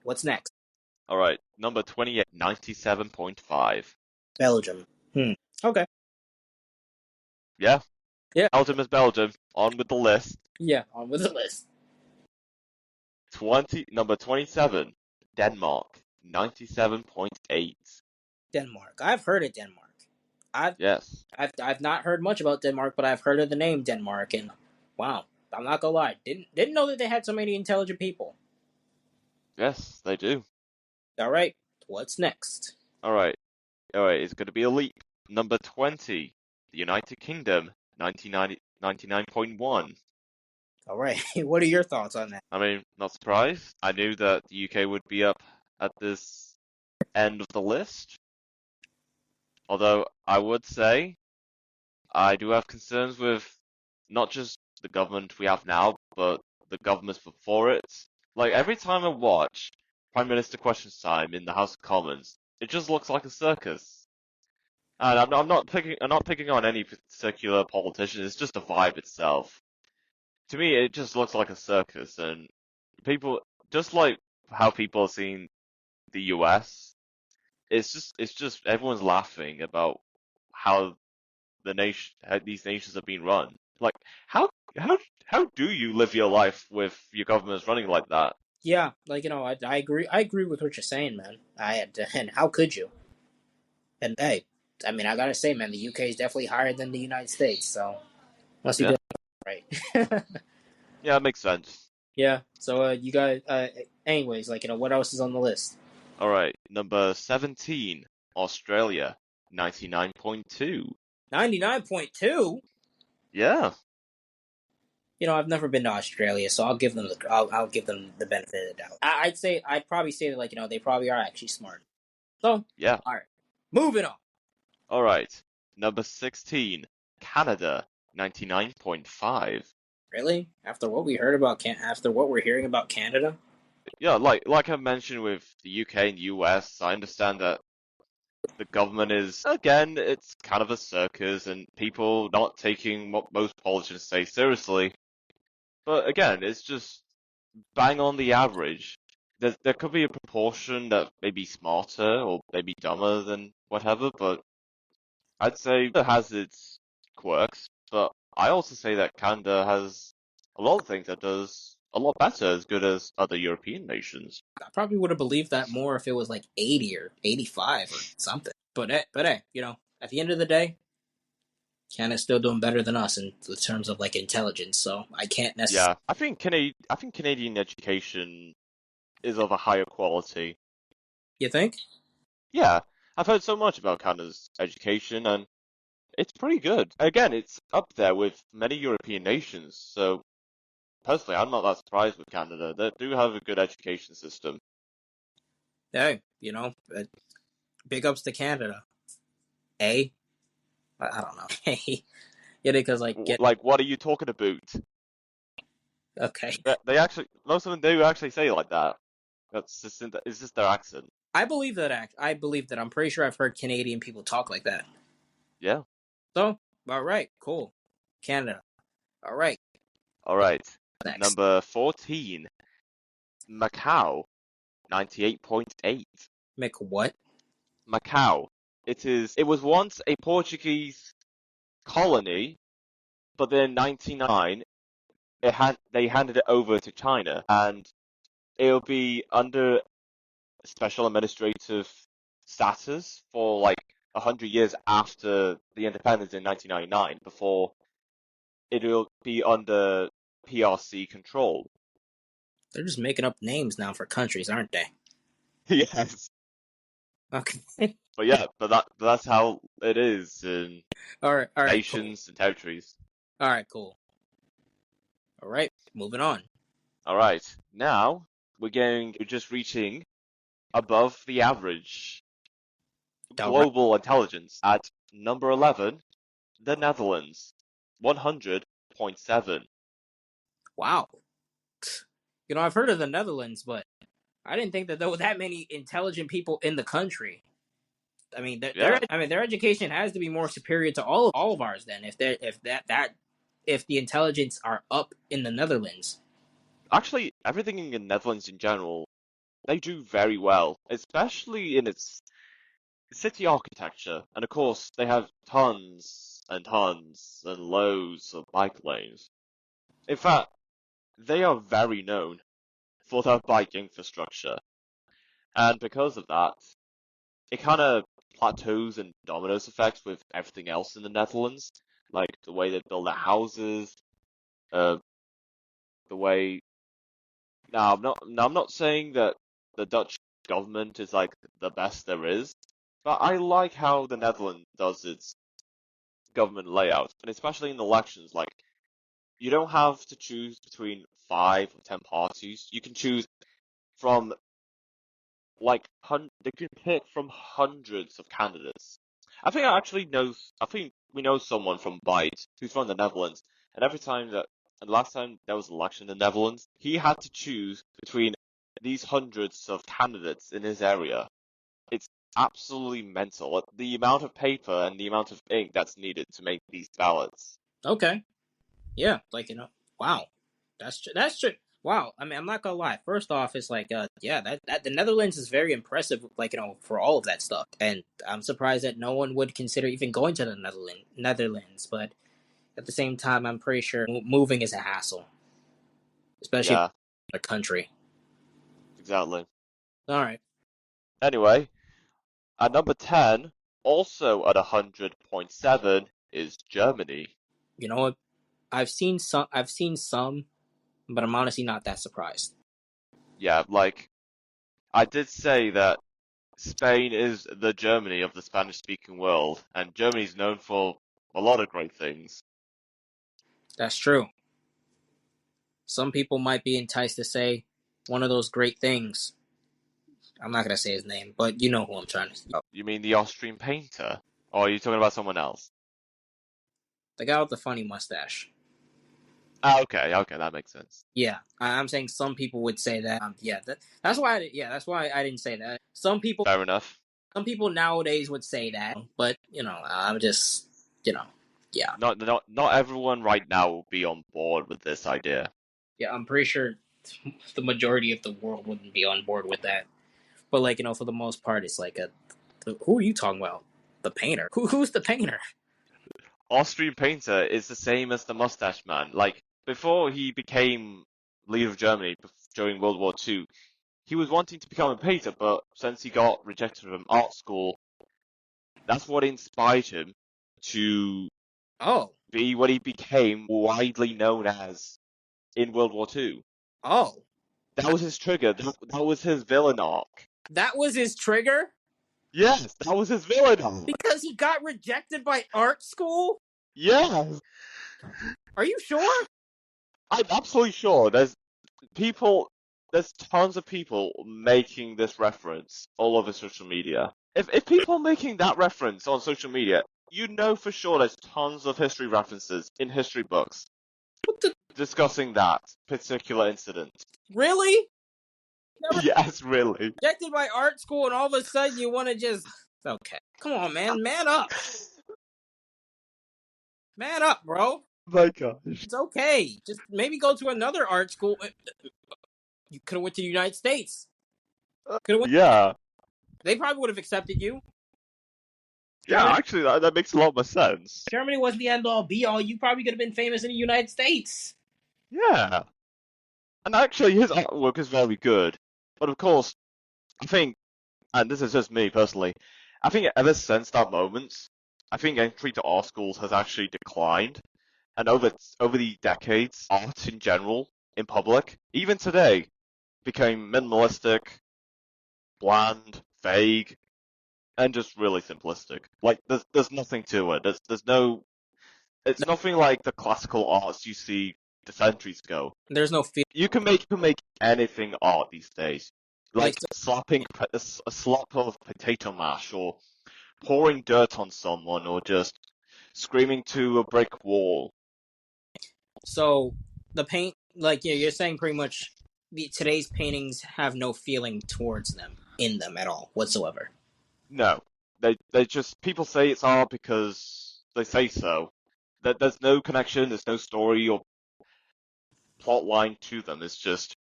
what's next? All right, number 28, 97.5. Belgium. Okay. Yeah, Yeah. Belgium is Belgium. On with the list. Yeah. On with the list. Number 27, Denmark, 97.8. Denmark. I've heard of Denmark. I've Yes, I've not heard much about Denmark, but I've heard of the name Denmark, and wow, I'm not gonna lie, didn't know that they had so many intelligent people. yes, they do. All right, what's next? All right, it's going to be a leap. Number 20, the United Kingdom, 99.1. All right, what are your thoughts on that? I mean, not surprised. I knew that the UK would be up at this end of the list. Although I would say I do have concerns with not just the government we have now, but the governments before it. Like every time I watch Prime Minister Questions Time in the House of Commons, it just looks like a circus. And I'm not picking on any particular politician. It's just the vibe itself. To me, it just looks like a circus, and people just like how people are seeing the US. It's just everyone's laughing about how how these nations are being run. Like how how do you live your life with your governments running like that? Yeah, I agree. I agree with what you're saying, man. And how could you? And hey, I mean, I gotta say, man, the UK is definitely higher than the United States, so must be Yeah, doing right. yeah, it makes sense. Yeah. So, you guys, anyways, what else is on the list? All right, number 17, Australia, 99.2. 99.2. Yeah, I've never been to Australia, so I'll give them the benefit of the doubt. I'd probably say that they probably are actually smart. So, yeah. all right, moving on. All right, number 16, Canada, 99.5. Really? After what we're hearing about Canada? Yeah, like I mentioned with the UK and US, I understand that the government is, again, it's kind of a circus and people not taking what most politicians say seriously. But again, it's just bang on the average. There could be a proportion that may be smarter or maybe dumber than whatever, but I'd say it has its quirks. But I also say that Canada has a lot of things that does a lot better, as good as other European nations. I probably would have believed that more if it was like 80 or 85 or something. But hey, at the end of the day, Canada's still doing better than us in terms of intelligence. So I can't necessarily. Yeah, I think Canadian education is of a higher quality. You think? Yeah, I've heard so much about Canada's education, and it's pretty good. Again, it's up there with many European nations, so personally, I'm not that surprised with Canada. They do have a good education system. Hey, big ups to Canada. A, I don't know. Hey, yeah, because get Like, what are you talking about? okay. They actually, most of them do actually say it like that. It's just their accent. I believe that. I believe that. I'm pretty sure I've heard Canadian people talk like that. Yeah. So, all right, cool. Canada. All right, All right. next. Number 14, Macau, 98.8. Mick, what? Macau. It was once a Portuguese colony, but then in 99 they handed it over to China, and it'll be under special administrative status for like 100 years after the independence in 1999, before it'll be under PRC control. They're just making up names now for countries, aren't they? Yes, Okay. but yeah, that's how it is in All right, cool. nations and territories. All right, cool. All right, moving on. All right, now we're just reaching above the average The re- global intelligence at number 11, the Netherlands, 100.7. wow. You know, I've heard of the Netherlands, but I didn't think that there were that many intelligent people in the country. I mean, Yeah, their education has to be more superior to all of ours. Then, if the intelligence are up in the Netherlands. actually, everything in the Netherlands in general, they do very well, especially in its city architecture. And of course, they have tons and tons and loads of bike lanes. In fact, they are very known for their bike infrastructure. And because of that, it kind of plateaus and dominoes effects with everything else in the Netherlands, like the way they build their houses, uh, the way. Now I'm not saying that the Dutch government is like the best there is, but I like how the Netherlands does its government layout, and especially in elections, like you don't have to choose between 5 or 10 parties. You can choose from they can pick from hundreds of candidates. I think we know someone from Byte who's from the Netherlands, and and last time there was an election in the Netherlands, he had to choose between these hundreds of candidates in his area. It's absolutely mental. The amount of paper and the amount of ink that's needed to make these ballots. Okay, yeah, wow, that's true. Wow, I mean, I'm not gonna lie. First off, it's yeah, that the Netherlands is very impressive, for all of that stuff, and I'm surprised that no one would consider even going to the Netherlands. But at the same time, I'm pretty sure moving is a hassle, especially in Yeah, a country. exactly. All right, Anyway, at number 10, also at 100.7, is Germany. you know what? I've seen some, but I'm honestly not that surprised. Yeah, like, I did say that Spain is the Germany of the Spanish-speaking world, and Germany's known for a lot of great things. That's true. Some people might be enticed to say one of those great things. I'm not gonna say his name, but you know who I'm trying to. You mean the Austrian painter? Or are you talking about someone else? The guy with the funny mustache. Ah, okay, that makes sense. Yeah, I'm saying some people would say that. Yeah, that's why I didn't say that. Fair enough. Some people nowadays would say that, but I'm just, yeah, Not everyone right now will be on board with this idea. yeah. I'm pretty sure the majority of the world wouldn't be on board with that. But for the most part, it's who are you talking about? The painter? Who's the painter? Austrian painter is the same as the mustache man. Like, before he became leader of Germany during World War II, he was wanting to become a painter, but since he got rejected from art school, that's what inspired him to Oh, be what he became widely known as in World War II. oh, That was his trigger. That was his villain arc. that was his trigger Yes, that was his villain arc. because he got rejected by art school. Yes, Are you sure? I'm absolutely sure. There's tons of people making this reference all over social media. If people are making that reference on social media, you know for sure there's tons of history references in history books What the discussing that particular incident. really? Never Yes, really. rejected by art school, and all of a sudden you want to just okay? Come on, man, man up, bro. My gosh. It's okay. Just maybe go to another art school. You could have went to the United States. Could have went. Yeah. They probably would have accepted you. Yeah, Germany, actually, that makes a lot more sense. Germany wasn't the end all be all. You probably could have been famous in the United States. Yeah. And actually, his artwork is very good. But of course, I think, and this is just me personally, I think ever since that moment, I think entry to art schools has actually declined. And over the decades, art in general, in public, even today, became minimalistic, bland, vague, and just really simplistic. Like there's nothing to it. There's no It's nothing like the classical arts you see centuries ago. There's no feel. You can make anything art these days, Like, like slapping a slap of potato mash, or pouring dirt on someone, or just screaming to a brick wall. so the paint, like, yeah, you're saying pretty much today's paintings have no feeling towards them, in them at all whatsoever. No, they just people say it's art because they say so. There's no connection, there's no story or plot line to them. It's just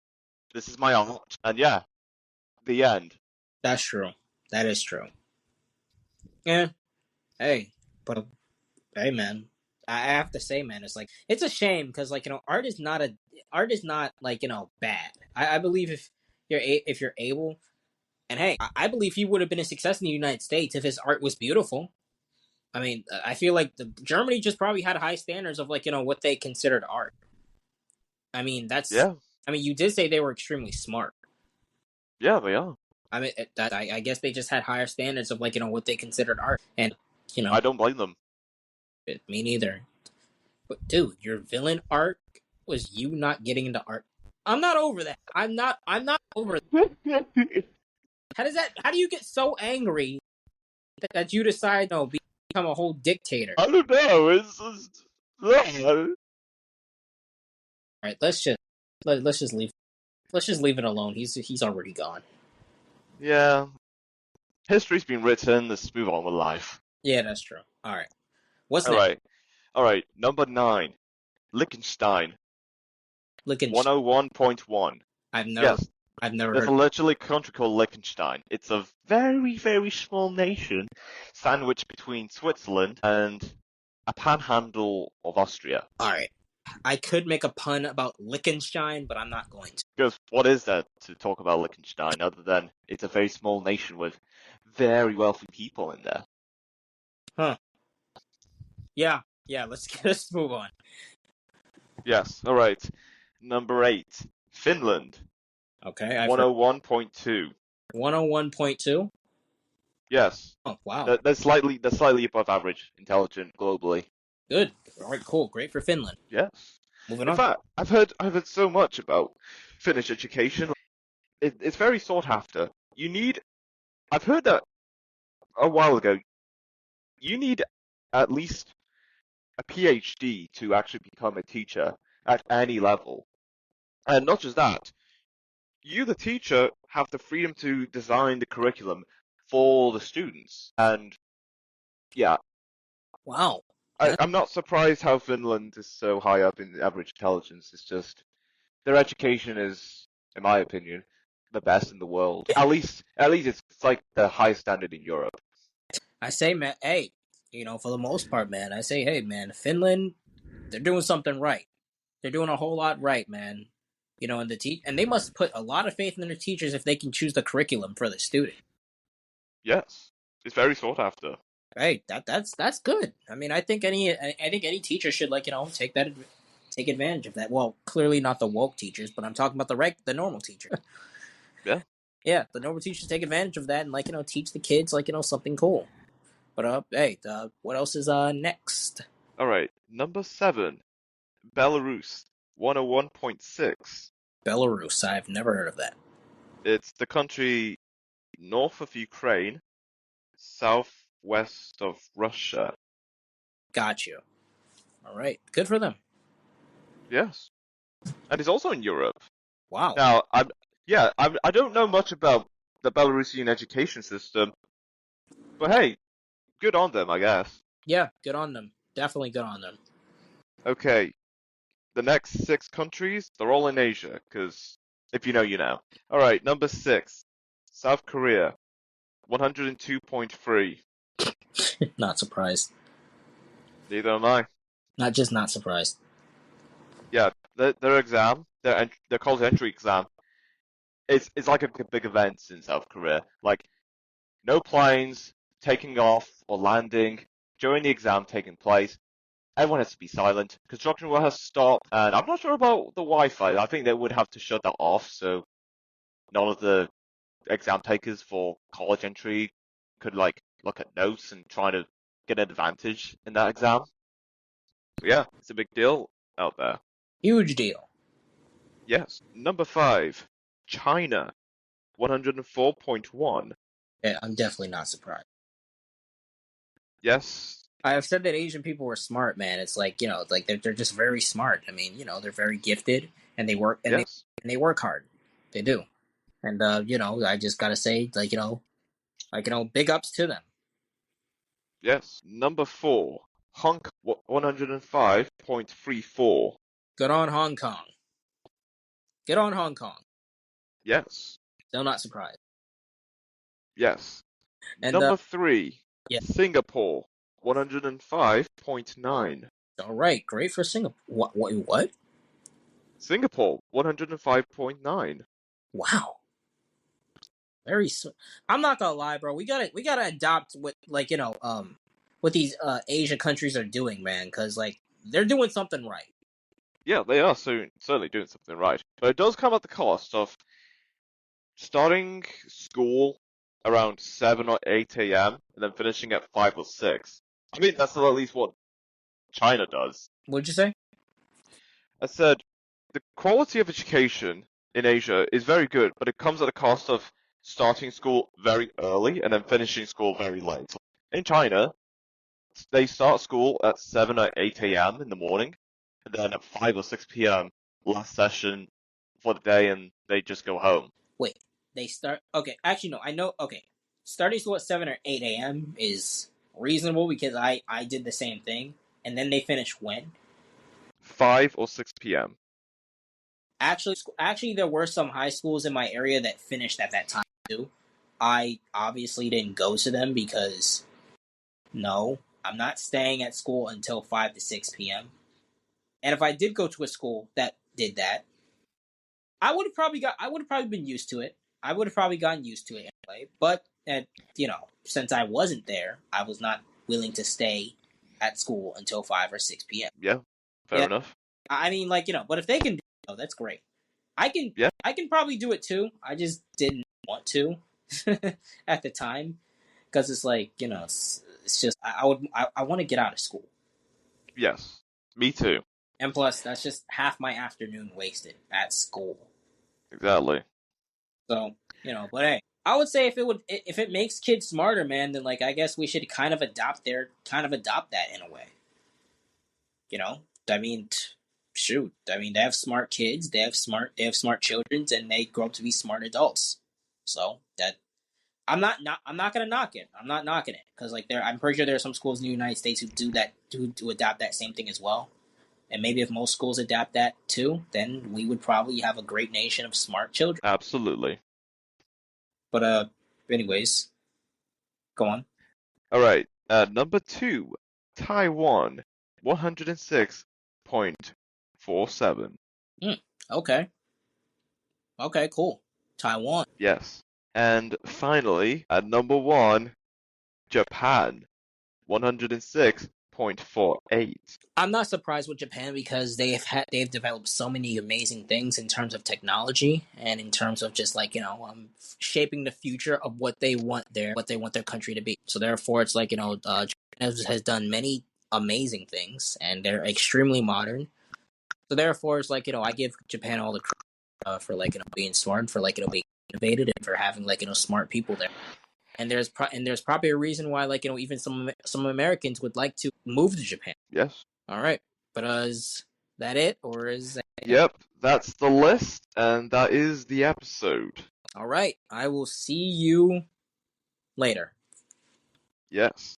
this is my art, and yeah, the end. That's true. That is true. Yeah. Hey, but hey, man, I have to say, man, it's like it's a shame because, like, art is not, like, bad. I believe if you're able, and hey, I believe he would have been a success in the United States if his art was beautiful. I mean, I feel like Germany just probably had high standards of, like, what they considered art. I mean, Yeah, I mean, you did say they were extremely smart. yeah, they are. I mean, I guess they just had higher standards of, like, what they considered art, and you know, I don't blame them. me neither. But dude, your villain arc was you not getting into art. I'm not over that. I'm not over that. How does that? How do you get so angry that you decide no become a whole dictator? I don't know. It's just, yeah. All right, let's just leave it alone. He's already gone. Yeah. History's been written. Let's move on with life. Yeah, that's true. All right, what's All next? right, all right. Number 9, Liechtenstein, Looking, 101.1. I've never Yes, I've never there's heard. a literally country called Liechtenstein. It's a very, very small nation sandwiched between Switzerland and a panhandle of Austria. All right, I could make a pun about Liechtenstein, but I'm not going to. Because what is there to talk about Liechtenstein other than it's a very small nation with very wealthy people in there? Huh? Yeah, yeah. Let's move on. Yes, all right. Number 8, Finland, Okay, I've heard 101.2. 101.2. Yes, Oh wow, they're slightly above average intelligent globally. good. All right, cool. Great for Finland. Yes. Moving In on. fact, I've heard so much about Finnish education. It's very sought after. I've heard that a while ago. You need at least a PhD to actually become a teacher at any level. And not just that, you, the teacher, have the freedom to design the curriculum for the students. And yeah, Wow. I'm not surprised how Finland is so high up in average intelligence. It's just their education is, in my opinion, the best in the world. At least it's like the highest standard in Europe. I say, man, hey, for the most part, man, I say, hey, man, Finland, they're doing something right. They're doing a whole lot right, man. And and they must put a lot of faith in their teachers if they can choose the curriculum for the student. Yes, it's very sought after. Hey, that's good. I mean, I think any teacher should, like, take advantage of that. Well, clearly not the woke teachers, but I'm talking about the normal teacher. Yeah. Yeah, the normal teachers take advantage of that and, like, teach the kids, like, something cool. But hey, what else is next? All right. Number 7, Belarus, 101.6. Belarus. I've never heard of that. It's the country north of Ukraine, southwest of Russia. Got you. All right, good for them. Yes. And it's also in Europe. Wow. Now, I don't know much about the Belarusian education system, but hey, good on them, I guess. Yeah, good on them. Definitely good on them. Okay, the next 6 countries, they're all in Asia, because if you know, you know. Alright, number 6, South Korea, 102.3. Not surprised. Neither am I. Not just not surprised. Yeah, their exam, their college entry exam, it's like a big event in South Korea. Like, no planes taking off or landing during the exam taking place. Everyone has to be silent. Construction work has to stop, and I'm not sure about the Wi-Fi. I think they would have to shut that off so none of the exam takers for college entry could like look at notes and try to get an advantage in that exam. But yeah, it's a big deal out there. Huge deal. Yes. Number 5, China, 104.1. Yeah, I'm definitely not surprised. Yes. I've said that Asian people were smart, man. It's like, like they're just very smart. I mean, they're very gifted and they work Yes. and they work hard. They do. And I just gotta say, big ups to them. Yes. Number 4, Hong Kong, 105.34. Good on Hong Kong. Good on Hong Kong. Yes. Still not surprised. Yes. And Number 3, yeah, Singapore, 105.9. all right, great for Singapore. What? Singapore, 105.9. Wow. Very. I'm not gonna lie, bro. We gotta adopt what these Asian countries are doing, man. Because like they're doing something right. Yeah, they are certainly doing something right. But it does come at the cost of starting school around 7 or 8 a.m. and then finishing at 5 or 6. I mean, that's at least what China does. What'd you say? I said the quality of education in Asia is very good, but it comes at a cost of starting school very early and then finishing school very late. In China, they start school at 7 or 8 a.m. in the morning, and then at 5 or 6 p.m. last session for the day, and they just go home. Wait, they start. Okay, actually, no. I know. Okay, starting school at 7 or 8 a.m. is reasonable because I did the same thing, and then they finish when. 5 or 6 p.m. Actually, there were some high schools in my area that finished at that time too. I obviously didn't go to them because no, I'm not staying at school until 5 to 6 p.m. And if I did go to a school that did that, I would have probably been used to it. I would have probably gotten used to it anyway. But since I wasn't there, I was not willing to stay at school until 5 or 6 p.m. Yeah, fair Yeah, enough. I mean, but if they can do it, oh, that's great. I can Yeah, I can probably do it too. I just didn't want to at the time because it's like it's just I want to get out of school. yes. Me too. And plus, that's just half my afternoon wasted at school. Exactly. So, but hey, I would say if it makes kids smarter, man, then like I guess we should kind of adopt that in a way. You know, I mean, shoot, I mean they have smart kids, they have smart children, and they grow up to be smart adults. So that I'm not gonna knock it. I'm not knocking it because I'm pretty sure there are some schools in the United States who do that to adopt that same thing as well. And maybe if most schools adapt that too, then we would probably have a great nation of smart children. Absolutely. But anyways, go on. All right. Number 2, Taiwan, 106.47. Okay. Okay, cool. Taiwan. Yes. And finally, at number 1, Japan, 106.48. I'm not surprised with Japan because they've developed so many amazing things in terms of technology and in terms of just shaping the future of what they want their country to be. So therefore, it's Japan has done many amazing things and they're extremely modern. So therefore, it's I give Japan all the credit for being smart, for being innovative, and for having smart people there. And there's probably a reason why even some Americans would like to move to Japan. Yes. All right, but is that it or is that... Yep, that's the list, and that is the episode. All right, I will see you later. Yes.